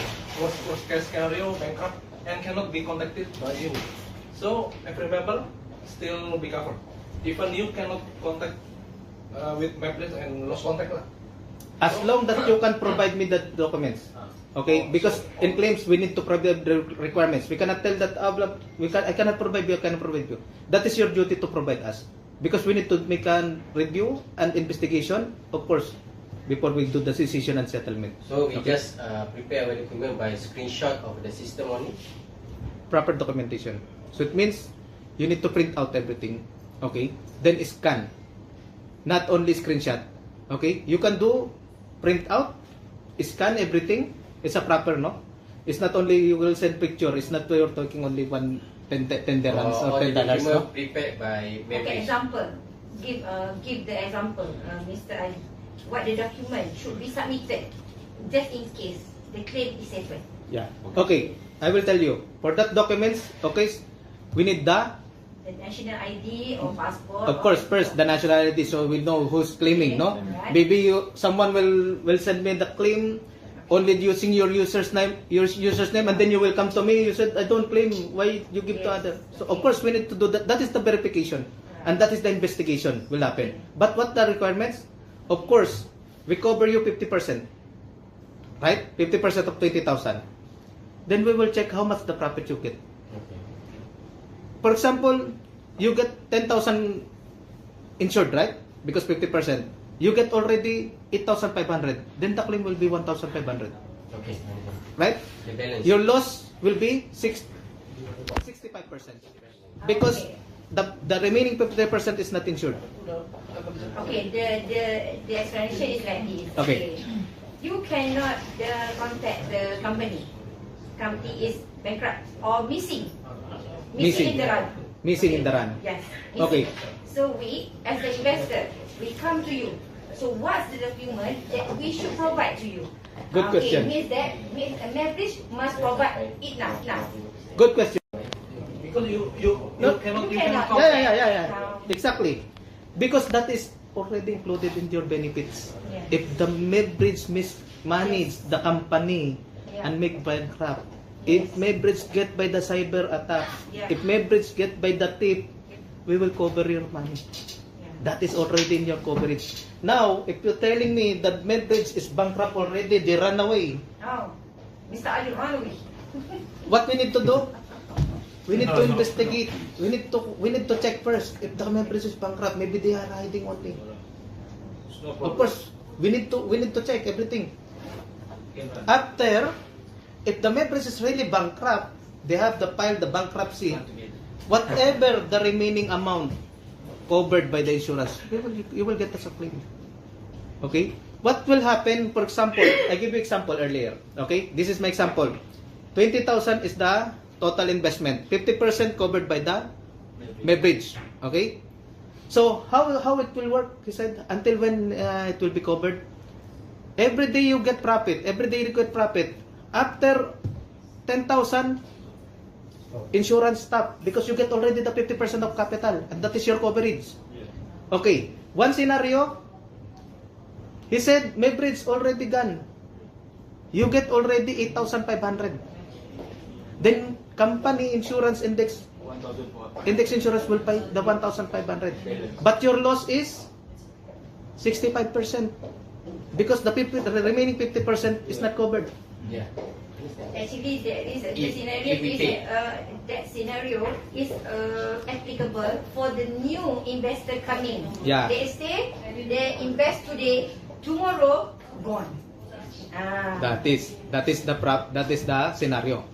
S4: worst case scenario bankrupt and cannot be contacted by you. So every member still be covered. Even you cannot contact with Mebridge and lost contact lah.
S1: As long that you can provide me the documents. Okay? Because in claims, we need to provide the requirements. We cannot tell that, I cannot provide you, I cannot provide you. That is your duty to provide us. Because we need to make a review and investigation, of course, before we do the decision and settlement.
S8: So we
S1: Okay?
S8: just prepare our document by screenshot of the system only.
S1: Proper documentation. So it means you need to print out everything. Okay? Then scan. Not only screenshot. Okay? You can do print out, scan everything. It's a proper, no? It's not only you will send picture. It's not you're talking only $10 or
S8: Or the
S1: $10,
S8: document
S1: no?
S8: prepared by
S3: Okay,
S8: Mebridge.
S3: example. Give the example, Mr. Ali. What the document should be submitted just in case the claim is settled.
S1: Yeah. Okay. I will tell you. For that documents, okay, we need the
S3: national ID or passport.
S1: Of course, first the nationality, so we know who's claiming, no?
S3: Right.
S1: Maybe someone will send me the claim only using your user's name, and then you will come to me. You said I don't claim. Why you give to
S3: Yes.
S1: other? So of course we need to do that. That is the verification, and that is the investigation will happen. But what the requirements? Of course, we cover you 50%, right? 50% of 20,000. Then we will check how much the profit you get.
S8: Okay.
S1: For example, you get 10,000 insured, right? Because 50%. You get already 8,500. Then the claim will be 1,500.
S8: Okay.
S1: Right?
S8: The balance.
S1: Your loss will be 65%. Because the remaining 50% is not insured.
S3: Okay, the explanation is like this.
S1: Okay.
S3: You cannot contact the company. Company is bankrupt or missing.
S1: Missing.
S3: In the run.
S1: Missing in the run.
S3: Yes.
S1: Okay.
S3: So we, as the investor, we come to you. So what's the document that we should provide to you?
S1: Good question.
S3: Means that Mebridge must provide it now.
S1: Good question.
S4: Because you
S1: No,
S4: cannot
S3: you
S4: even
S3: cannot.
S4: contact.
S1: Yeah. Exactly. Because that is already included in your benefits.
S3: Yeah.
S1: If the Mebridge mismanage the company
S3: Yeah.
S1: and make bankrupt, if Mebridge get by the cyber attack,
S3: Yeah.
S1: if Mebridge get by the thief, we will cover your money. That is already in your coverage. Now, if you're telling me that Mebridge is bankrupt already, they run away.
S3: Oh, Mr. Ali Manowi.
S1: What we need to do? We need to investigate. We need to check first if the Mebridge is bankrupt. Maybe they are hiding only. Of course, We need to check everything. After, if the members is really bankrupt, they have to file the bankruptcy. Whatever the remaining amount covered by the insurance, you will get as a claim. Okay? What will happen, for example, I give you example earlier. Okay? This is my example. 20,000 is the total investment. 50% covered by the leverage. Okay? So, how it will work? He said, until when it will be covered? Every day you get profit. Every day you get profit. After 10,000, insurance stop because you get already the 50% of capital and that is your coverage. Okay. One scenario, he said, leverage already gone. You get already 8,500. Then, company insurance index insurance will pay the 1,500. But your loss is 65% because the remaining 50% is not covered.
S8: Yeah.
S3: Actually, there is a
S8: If
S3: scenario.
S8: we take-
S3: That scenario is applicable for the new investor coming.
S1: Yeah.
S3: They say they invest today, tomorrow gone.
S1: That is the scenario.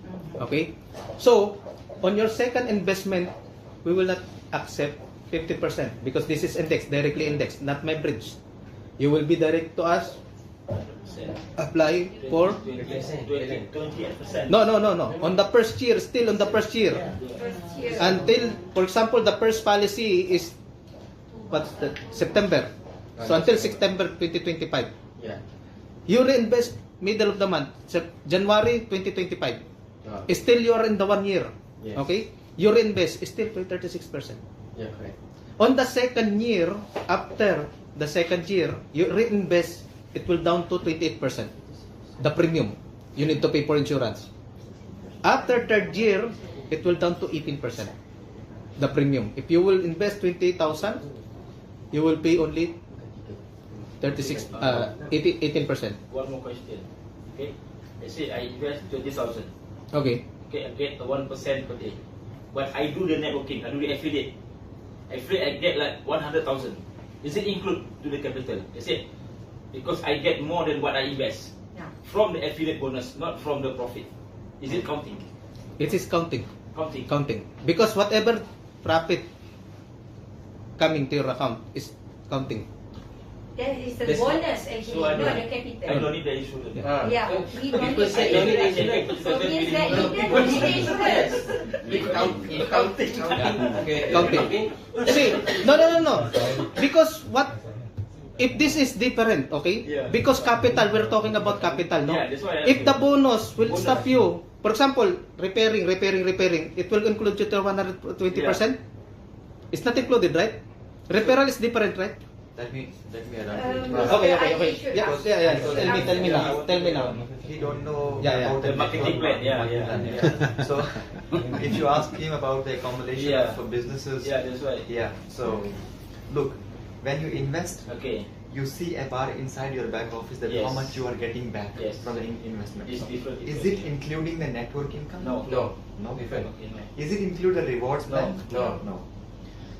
S1: Okay? So, on your second investment, we will not accept 50% because this is indexed, directly indexed, not my bridge. You will be direct to us, apply for
S9: 28%.
S1: no. On the first year, still on the first year.
S3: First year.
S1: Until, for example, the first policy is September. So until September 2025.
S8: Yeah.
S1: You reinvest middle of the month, January 2025.
S8: Ah.
S1: Still you are in the 1 year.
S8: Yes.
S1: Okay? You reinvest, still 36%.
S8: Yeah, correct.
S1: On the second year, after the second year, you reinvest, it will down to 28%. The premium you need to pay for insurance. After third year, it will down to 18%. The premium. If you will invest 28,000, you will pay only 18%.
S9: One more question. Okay. Let's say I invest 20,000.
S1: Okay.
S9: Okay, I get 1% per day. But I do the networking, I do the affiliate. I get like 100,000. Is it include to the capital? Is it? Because I get more than what I invest
S3: Yeah.
S9: from the affiliate bonus, not from the profit. Is it counting?
S1: It is counting.
S9: Counting.
S1: Because whatever profit coming to your account is counting.
S3: That is the
S8: That's-
S3: bonus actually,
S9: So I
S3: not
S9: don't,
S3: the capital.
S9: I don't need the insurance.
S8: Ah,
S3: Yeah,
S8: so
S3: we don't
S8: people
S3: need
S8: say
S3: that.
S8: no need insurance.
S3: So means that you don't need the insurance.
S8: If counting. Okay.
S1: Counting. See, no. Because if this is different, okay?
S9: Yeah.
S1: Because capital, we're talking about capital, no?
S9: Yeah, that's why I
S1: If the
S9: asked
S1: bonus will
S9: Bonus.
S1: stop you, for example, repairing, it will include you to 120%? It's not included, right? Referral is different, right?
S5: Let me add on to it.
S1: Okay.
S3: I should
S1: Yeah. Tell me now.
S5: He don't know
S1: Yeah.
S5: about
S9: The marketing
S5: network
S9: plan, yeah.
S5: marketing plan, So, if you ask him about the accumulation
S9: Yeah.
S5: for businesses,
S9: Yeah, that's right.
S5: yeah. So, look, when you invest,
S9: Okay.
S5: you see a bar inside your back office that
S9: Yes.
S5: how much you are getting back
S9: Yes.
S5: from the investment.
S9: It's different.
S5: Is it including the network income?
S9: No.
S8: No.
S5: No.
S8: Different.
S9: Okay, no.
S5: Is it include the rewards
S9: No.
S5: plan?
S8: No.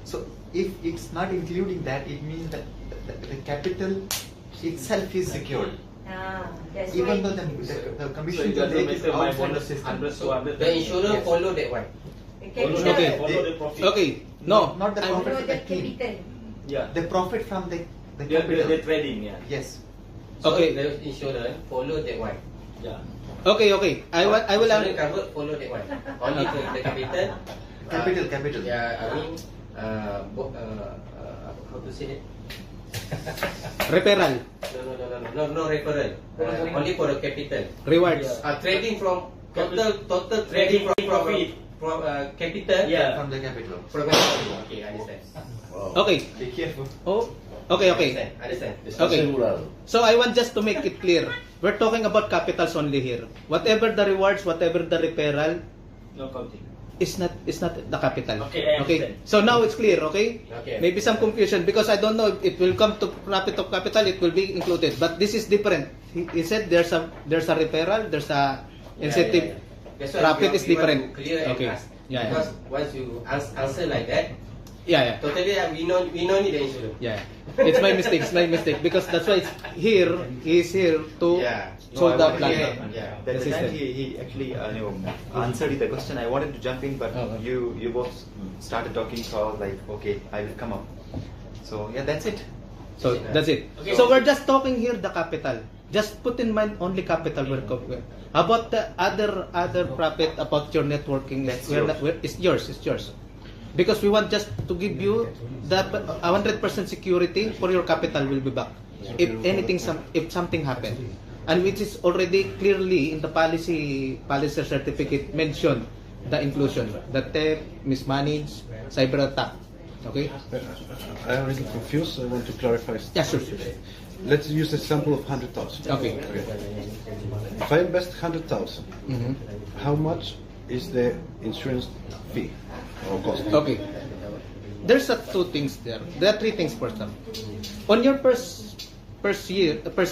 S5: So if it's not including that, it means that the capital itself is secured.
S3: That's
S5: Even
S3: why.
S5: though the
S9: So
S5: commission
S9: it
S5: to
S9: doesn't
S5: make is
S9: matter my
S5: outside the
S9: bonus
S5: system.
S9: 100 to 100.
S8: The insurer
S5: Yes.
S8: follow that one.
S3: The
S9: Follow
S3: capital.
S1: Okay.
S9: follow the profit.
S1: Okay. No.
S5: Not the
S1: I'm-
S5: profit
S3: No,
S5: of
S3: the
S5: the team.
S3: capital.
S9: Yeah.
S5: The profit from the
S9: The
S5: capital.
S9: trading, yeah.
S5: Yes.
S8: So
S1: Okay.
S8: the insurer follow that one.
S9: Yeah.
S1: Okay. I will
S8: Insurance cover follow that one. Only for the capital.
S5: Capital.
S8: Yeah, I mean, how to say that?
S1: referral,
S8: No referral. Only for the capital.
S1: rewards.
S8: Trading from total trading from capital.
S9: Yeah.
S5: From the capital.
S8: From capital. Okay, understand.
S1: Okay.
S5: Be careful.
S1: Oh. Okay.
S8: Understand.
S1: Okay. So I want just to make it clear. We're talking about capitals only here. Whatever the rewards, whatever the referral,
S9: No counting.
S1: is not the capital.
S9: Okay, I understand.
S1: So now it's clear, okay?
S8: Okay.
S1: Maybe some confusion because I don't know if it will come to profit of capital, it will be included. But this is different. He said there's a referral, there's a incentive.
S8: That's why
S1: Profit is
S8: we want
S1: different.
S8: to clear and
S1: Okay.
S8: ask.
S1: Yeah.
S8: Because once you answer like that,
S1: Yeah.
S8: Totally, we no need the insurance.
S1: Yeah. It's my mistake. It's my mistake because that's why it's here. He's here to
S8: Yeah.
S1: solve the
S2: I wanted
S1: plan.
S2: to-
S8: Yeah.
S2: That
S1: The
S2: time
S1: system.
S2: he actually answered the question. I wanted to jump in, but
S1: Okay.
S2: you both started talking, so I was like, okay, I will come up. So yeah, that's it.
S1: So that's it.
S9: Okay.
S1: So we're just talking here the capital. Just put in mind only capital. How about the other profit about your networking?
S2: That's
S1: It's yours. It's yours. Because we want just to give you the 100% security for your capital will be back. If anything, if something happened, and which is already clearly in the policy certificate mentioned the inclusion, the theft, mismanaged, cyber attack. Okay.
S6: I'm a little confused. I want to clarify.
S1: Yeah, sure.
S6: Let's use the sample of 100,000.
S1: Okay.
S6: If I invest 100,000,
S1: Mhm.
S6: how much is the insurance fee or cost?
S1: Okay. There's two things there. There are three things for some. On your first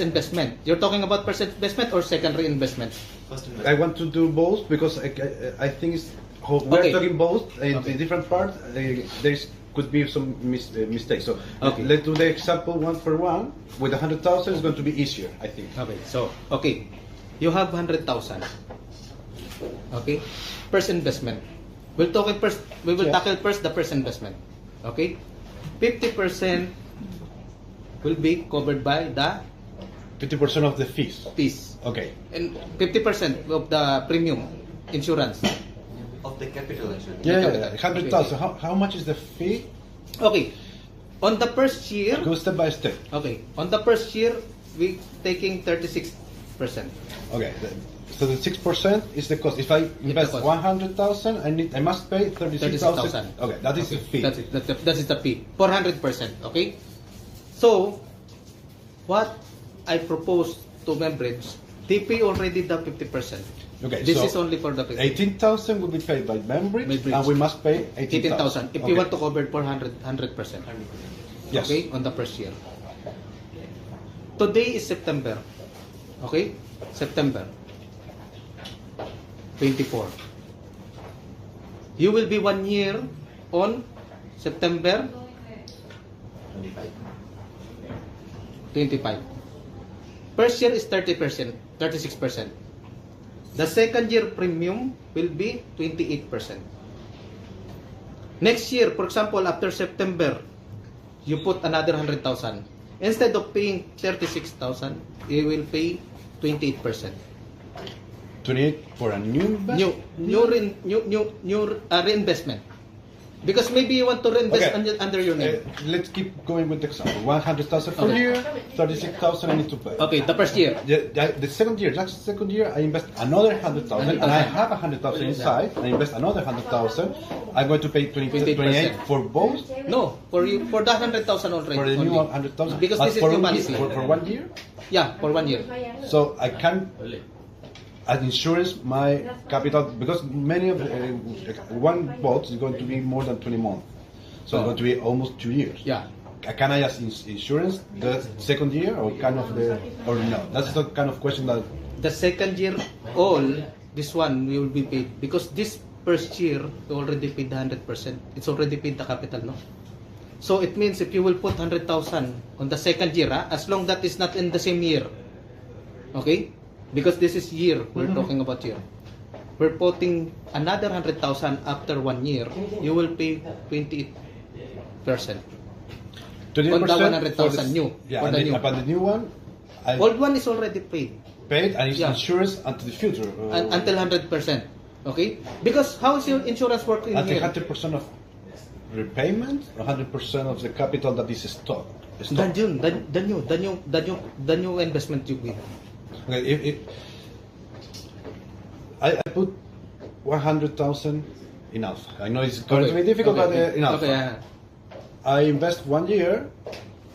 S1: investment, you're talking about first investment or secondary investment?
S2: First
S6: I want to do both because I think we're
S1: Okay.
S6: talking both in
S1: Okay.
S6: different parts. There could be some mistakes. So
S1: Okay.
S6: let's do the example one for one. With 100,000, it's going to be easier, I think.
S1: Okay. So, okay. You have 100,000. Okay? First investment. We will
S6: Yes.
S1: tackle first the first investment. Okay? 50% will be covered by the
S6: 50% of the fees.
S1: fees.
S6: Okay.
S1: And 50% of the premium insurance.
S2: of the capital actually.
S6: Yeah, 100,000. How much is the fee?
S1: Okay. On the first year,
S6: Go step by step.
S1: okay. On the first year, we taking 36%.
S6: Okay. So the 6% is the cost. If I invest
S1: cost.
S6: 100,000, I must pay 36,000.
S1: 36,000.
S6: Okay, that is the fee.
S1: That's it. That is the fee. 400%. Okay. So, what I propose to members, they pay already the 50%.
S6: Okay,
S1: This
S6: so
S1: is only for the 50%.
S6: 18,000 will be paid by Membridge,
S1: Membridge.
S6: and we must pay
S1: 18,000.
S6: 18,000.
S1: If you want to cover for 100%.
S6: Yes.
S1: Okay, on the first year. Today is September. Okay? September 24. You will be 1 year on September 25. First year is 30%, 36%. The second year premium will be 28%. Next year, for example, after September, you put another 100,000. Instead of paying 36,000, you will pay 28%.
S6: 28 for a new investment?
S1: New reinvestment. Because maybe you want to reinvest under your name.
S6: Let's keep going with the example. 100,000 per
S1: Okay.
S6: year, 36,000 I need to pay.
S1: Okay, the first year.
S6: The second year, just the second year, I invest another 100,000, and I have 100,000 inside. I invest another 100,000. I'm going to pay 28 for both.
S1: No, for the 100,000 already.
S6: For the new
S1: only.
S6: 100,000.
S1: Because
S6: But
S1: this is
S6: for
S1: new
S6: one
S1: policy.
S6: year- for 1 year.
S1: Yeah, for 1 year.
S6: So I can as insurance my capital because many of one boat is going to be more than 20 months. So it's going to be almost 2 years.
S1: Yeah.
S6: Can I as insurance the second year or kind of or no? That's the kind of question that
S1: The second year, all this one will be paid because this first year you already paid the 100%. It's already paid the capital, no? So it means if you will put 100,000 on the second year, as long that is not in the same year, okay? Because this is year, we're talking about year. We're putting another 100,000 after 1 year, you will pay 28%.
S6: 20%
S1: On the
S6: for
S1: 100,000 new,
S6: Yeah,
S1: for
S6: and
S1: the new.
S6: but the new one, I
S1: Old one is already paid.
S6: paid and it's
S1: Yeah.
S6: insurance until the future.
S1: Until 100%. Okay? Because how is your insurance working
S6: Until
S1: here?
S6: 100% of repayment, 100% of the capital that is stock.
S1: The new investment you give.
S6: Okay, if I put 100,000 in Alpha. I know it's going to be difficult, but in Alpha.
S1: Okay,
S6: I invest 1 year,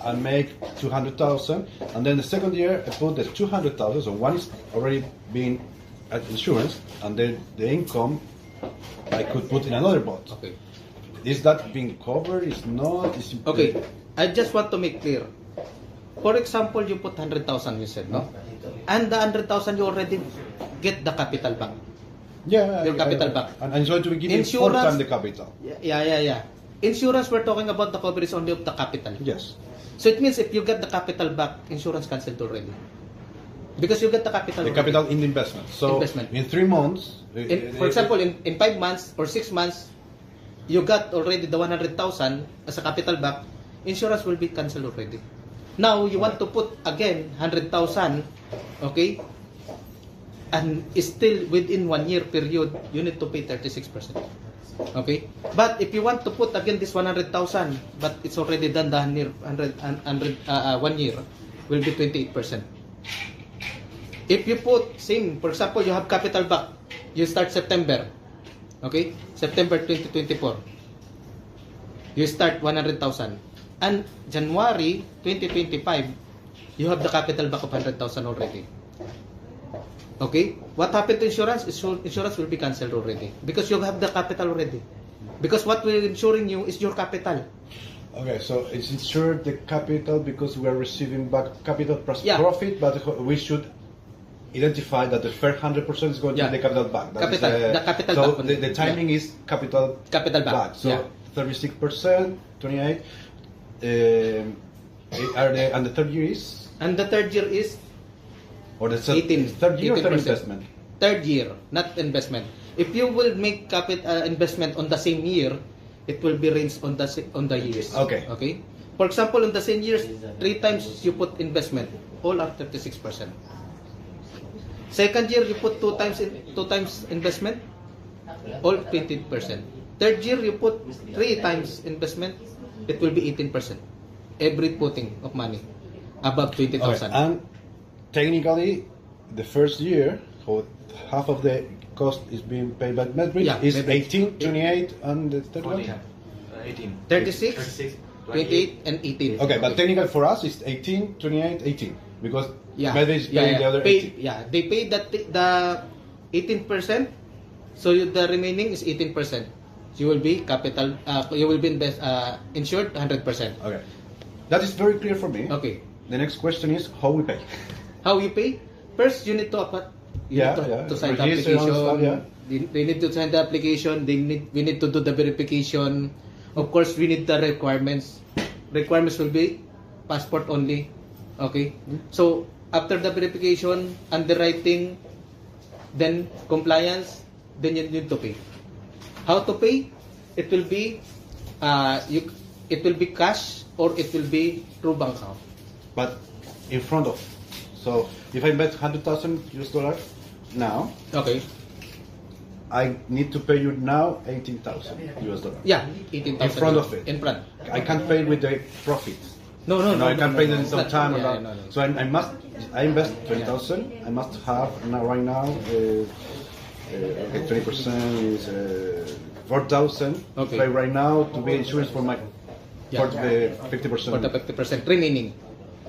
S6: I make 200,000, and then the second year I put the 200,000. So one is already being at insurance, and then the income I could put in another bot.
S1: Okay.
S6: Is that being covered? Is not? Is
S1: Okay. I just want to make clear. For example, you put 100,000, you said, no? And the 100,000 you already get the capital back.
S6: Yeah,
S1: Your capital back.
S6: And it's going to be giving 4
S1: Insurance-
S6: times the capital.
S1: Yeah. insurance, we're talking about the coverage only of the capital.
S6: Yes.
S1: So it means if you get the capital back, insurance cancelled already. Because you get the capital.
S6: The
S1: already.
S6: capital in the investment. So
S1: Investment.
S6: in 3 months,
S1: For example, in 5 months or 6 months, you got already the 100,000 as a capital back, insurance will be cancelled already. Now, you want to put again 100,000, okay? And still within 1 year period, you need to pay 36%. Okay? But if you want to put again this 100,000, but it's already done the 1 year, will be 28%. If you put same, for example, you have capital back, you start September, okay? September 2024. You start 100,000. And January 2025, you have the capital back of 100,000 already. Okay? What happened to insurance? Insurance will be cancelled already. Because you have the capital already. Because what we're insuring you is your capital.
S6: Okay, so it's insured the capital because we are receiving back capital plus
S1: Yeah.
S6: profit, but we should identify that the fair 100% is going to
S1: Yeah.
S6: be the capital back. That
S1: Capital,
S6: is,
S1: the capital
S6: so
S1: back only.
S6: the timing is capital
S1: Capital back,
S6: So
S1: yeah.
S6: 36%, 28, and the third year is,
S1: And the third year is
S6: or the
S1: 18,
S6: third year or third
S1: 18%.
S6: investment?
S1: Third year, not investment. If you will make investment on the same year, it will be ranged on the years.
S6: Okay.
S1: Okay. For example, in the same years, 3 times you put investment, all are 36%. Second year, you put 2 times investment, all 20%. Third year, you put 3 times investment, it will be 18%. Every putting of money above 20,000.
S6: Okay. And technically, the first year, so half of the cost is being paid by MedBridge,
S1: Yeah,
S6: is
S1: MedBridge.
S6: 18, 28, and the third one?
S2: 18.
S1: 36, 28, and 18.
S6: Okay, but technically for us, it's 18, 28, 18. Because
S1: Yeah.
S6: MedBridge is paying the other
S1: Pay,
S6: 18.
S1: yeah, they pay the 18%, so the remaining is 18%. You will be insured 100%.
S6: Okay. That is very clear for me.
S1: Okay.
S6: The next question is how we pay.
S1: How you pay? First, you need to to sign the
S6: Register and
S1: application.
S6: stuff, yeah.
S1: They need to sign the application. We need to do the verification. Of course, we need the requirements. Requirements will be passport only. Okay. So after the verification, underwriting, then compliance, then you need to pay. How to pay? It will be it will be cash or it will be through bank account.
S6: But in front of. So if I invest $100,000 now,
S1: Okay.
S6: I need to pay you now $18,000.
S1: Yeah, 18,000.
S6: In front of it.
S1: In front.
S6: I can't pay with the profit.
S1: No,
S6: I can pay them some time.
S1: Yeah,
S6: or not.
S1: no.
S6: So I invest 20,000. I must have now right now. 20% is 4,000.
S1: Okay.
S6: Pay right now to be insurance for my
S1: Yeah.
S6: for the 50%.
S1: For the 50% remaining.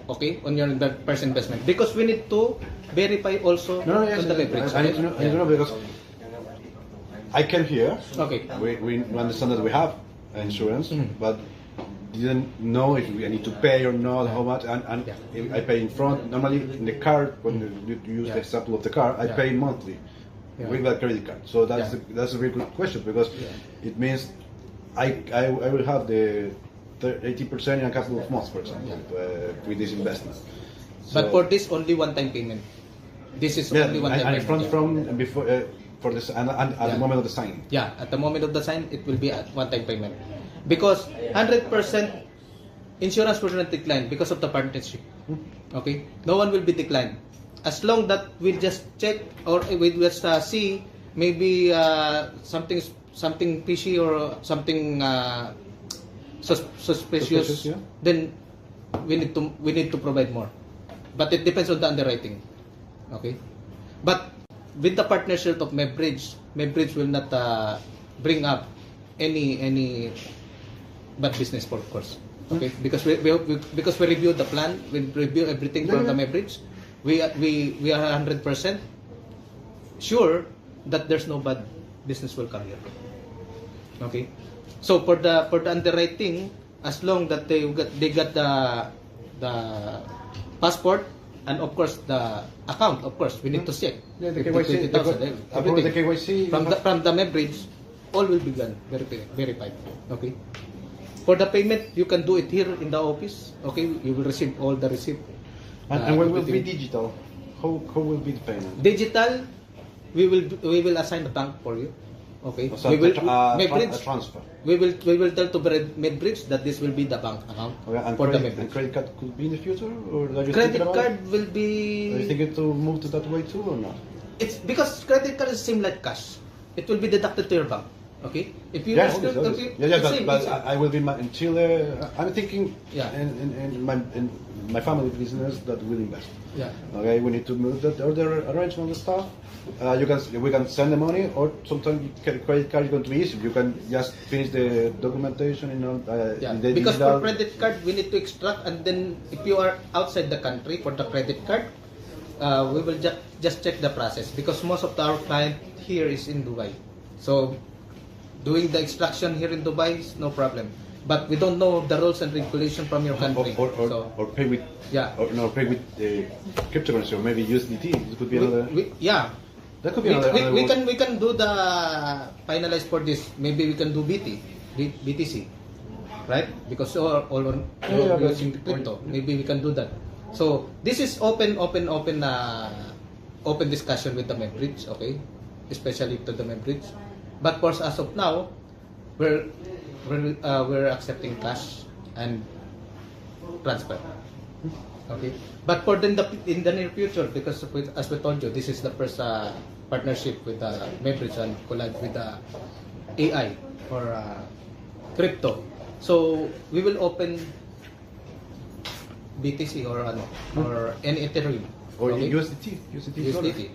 S1: Okay, on your first investment. Because we need to verify also
S6: No, yes,
S1: on the leverage.
S6: I need to know, I need to know because I came here.
S1: Okay.
S6: We understand that we have insurance,
S1: Mhm.
S6: but didn't know if I need to pay or not, how much, and
S1: Yeah.
S6: if I pay in front. Normally in the car, when you use
S1: Yeah.
S6: the example of the car, I
S1: Yeah.
S6: pay monthly
S1: Yeah.
S6: with a credit card. So that's
S1: Yeah.
S6: that's a very good question because
S1: Yeah.
S6: it means I will have the 80% in a couple of months, for example, with this investment.
S1: But for this, only one-time payment. This is
S6: yeah,
S1: only one-time
S6: and
S1: payment.
S6: from before for this and at
S1: Yeah.
S6: the moment of the signing.
S1: Yeah, at the moment of the sign, it will be a one-time payment. Because 100% insurance will not decline because of the partnership. Okay? No one will be declined. As long that we just check or we just see maybe something fishy or something suspicious,
S6: Yeah.
S1: then we need to provide more. But it depends on the underwriting. Okay? But with the partnership of MedBridge will not bring up any bad business, of course. Okay, because we review the plan, we review everything from the MedBridge. We are 100% sure that there's no bad business will come here. Okay, so for the underwriting, as long that they got the passport and of course the account, of course we need to check.
S6: Yeah, the KYC,
S1: 20,000,
S6: approve the
S1: everything.
S6: KYC
S1: From the MedBridge, all will be done verified. Okay. For the payment, you can do it here in the office. Okay, you will receive all the receipt.
S6: And when will
S1: with
S6: be
S1: you.
S6: digital? How will be the payment?
S1: Digital, we will assign the bank for you. Okay,
S6: So
S1: we will
S6: a
S1: Medbridge.
S6: transfer.
S1: We will tell to Medbridge that this will be the bank account
S6: Okay, and
S1: for the
S6: credit, and
S1: Medbridge.
S6: credit card could be in the future, or are you
S1: Credit
S6: thinking about
S1: card
S6: it?
S1: will
S6: Are you
S1: be.
S6: thinking to move to that way too, or not?
S1: It's because credit card is same like cash. It will be deducted to your bank. Okay, if you
S6: Yes,
S1: ask-
S6: obviously,
S1: okay,
S6: obviously. Yeah,
S1: it's same,
S6: but
S1: it's same.
S6: I will be in Chile. I'm thinking
S1: Yeah.
S6: in my family business that will invest.
S1: Yeah.
S6: Okay, we need to move that order arrangement and stuff. We can send the money, or sometimes credit card is going to be easy. You can just finish the documentation
S1: Yeah,
S6: in the
S1: because
S6: digital.
S1: for credit card, we need to extract, and then if you are outside the country for the credit card, we will just check the process because most of our client here is in Dubai. So doing the extraction here in Dubai is no problem. But we don't know the rules and regulation from your country.
S6: Or pay with
S1: Yeah.
S6: pay with cryptocurrency, or maybe USDT. It could be another.
S1: Yeah.
S6: That could be another.
S1: We can do the finalize for this. Maybe we can do BTC, right? Because all
S6: Yeah,
S1: using crypto. Maybe we can do that. So this is open discussion with the Medbridge, okay? Especially to the Medbridge. But for as of now, we're accepting cash and transfer. Okay, but for in the near future, because as we told you, this is the first partnership with the Medbridge and collab with the AI or crypto. So we will open BTC or any Ethereum
S6: Or
S1: okay?
S6: USDT.
S1: USDT.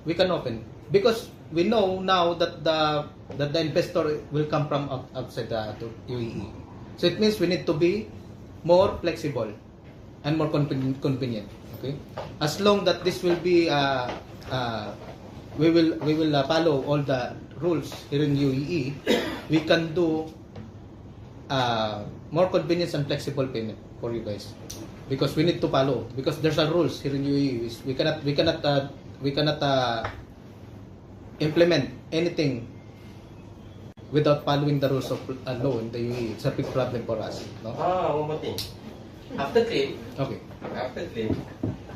S1: We can open because we know now that the investor will come from outside the UAE. So it means we need to be more flexible and more convenient. Okay, as long that this will be we will follow all the rules here in UAE. We can do more convenience and flexible payment for you guys because we need to follow because there's a rules here in UAE. We cannot implement anything without following the rules of law in the UAE. It's a big problem for us. No?
S8: One more thing. After claim,
S1: Okay.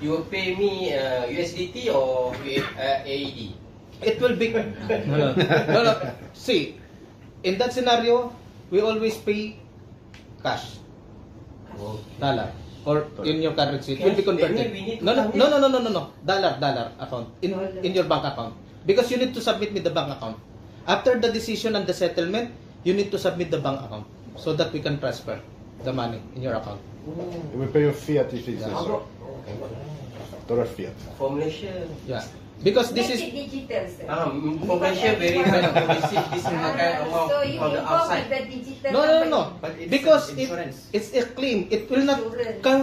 S8: you will pay me USDT or AED?
S1: It will be no. See, in that scenario, we always pay cash, dollar, or in your currency. It will be
S8: Cash?
S1: converted.
S8: Then we need to
S1: No.
S8: come
S1: Dollar account in your bank account because you need to submit me the bank account. After the decision and the settlement, you need to submit the bank account so that we can transfer the money in your account.
S6: We pay your fiat if it's dollar fiat.
S8: For Malaysia,
S1: Yeah, because this
S3: Make
S1: is
S3: it digital, sir.
S8: for Malaysia very bad to receive this kind amount
S3: So you
S8: from the
S3: involve
S8: outside.
S3: with the digital
S1: no.
S2: But it's
S1: Because
S2: insurance.
S1: it's a claim. It will not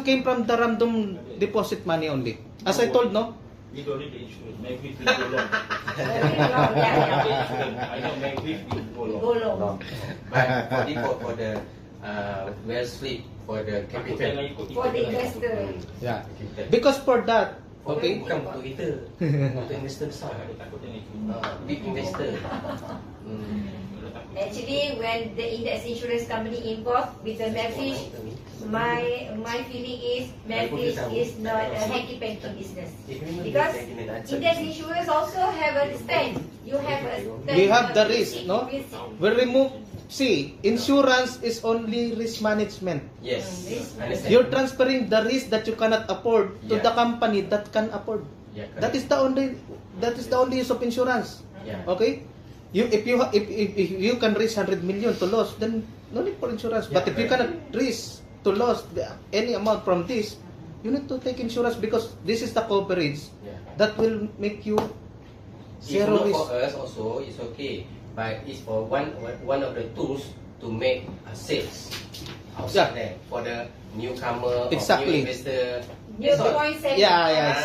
S1: came from the random deposit money only. As I told, no.
S9: We don't need the insurance. Maybe we go long.
S3: Yeah.
S9: I know maybe we go long.
S3: Go long.
S8: But for default for the well sleep for the
S9: Aku
S8: capital.
S9: jangan ikut
S3: For the investor.
S1: Yeah. Because for that,
S8: Okay,
S1: okay.
S8: bukan untuk kita, untuk investor besar,
S9: Aku jangan ikut.
S8: big investor.
S3: Actually, when the index insurance company involved with the Medbridge, my feeling is Medbridge is not a hanky-panky business. Because index insurance also have a stand. You have a stand.
S1: We have the risk, no? We remove. See, insurance is only risk management.
S8: Yes, understand.
S1: You're transferring the risk that you cannot afford to
S8: Yeah.
S1: the company that can afford.
S8: Yeah,
S1: That is the only use of insurance.
S8: Yeah.
S1: Okay? If you can risk 100 million to loss, then no need for insurance. But
S8: Yeah,
S1: if you
S8: correct.
S1: cannot risk to loss any amount from this, you need to take insurance because this is the coverage
S8: Yeah.
S1: that will make you
S8: If
S1: zero
S8: not
S1: risk.
S8: for us also, it's okay. But it's for one of the tools to make a sales outside there for the newcomer
S1: Exactly.
S8: or new investor.
S3: New
S8: That's all.
S3: point setting.
S1: Yeah,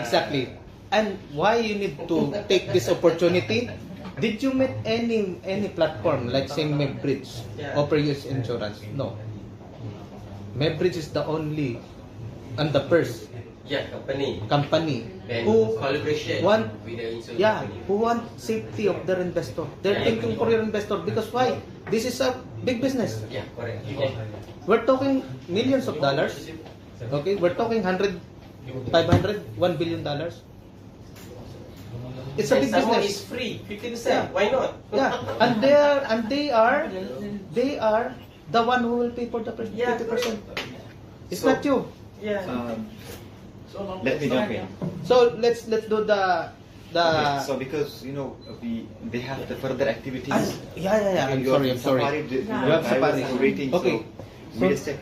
S1: exactly. And why you need to take this opportunity? Did you meet any platform like say Medbridge offer you insurance? No. Medbridge is the only and the first
S8: Yeah, company. Then
S1: who
S8: collaboration
S1: want
S8: with the insurance
S1: yeah
S8: company.
S1: who want safety of their investor. They're thinking for your investor because why? This is a big business.
S8: Yeah, correct.
S1: We're talking millions of dollars. Okay, we're talking 100, 500, $1 billion. It's a
S8: And
S1: big
S8: some more is
S1: business.
S8: free, 50%.
S1: Yeah.
S8: Why not?
S1: Yeah, and they are the one who will pay for the 50%. It's
S2: So-
S1: not you.
S8: Yeah.
S2: Let me jump in.
S1: So let's do the
S2: Okay, so because they have the further activities.
S1: yeah. I'm
S2: Your
S1: sorry.
S2: Safari,
S1: You have
S2: I was
S1: Safari.
S2: waiting.
S1: Okay.
S2: So we just check.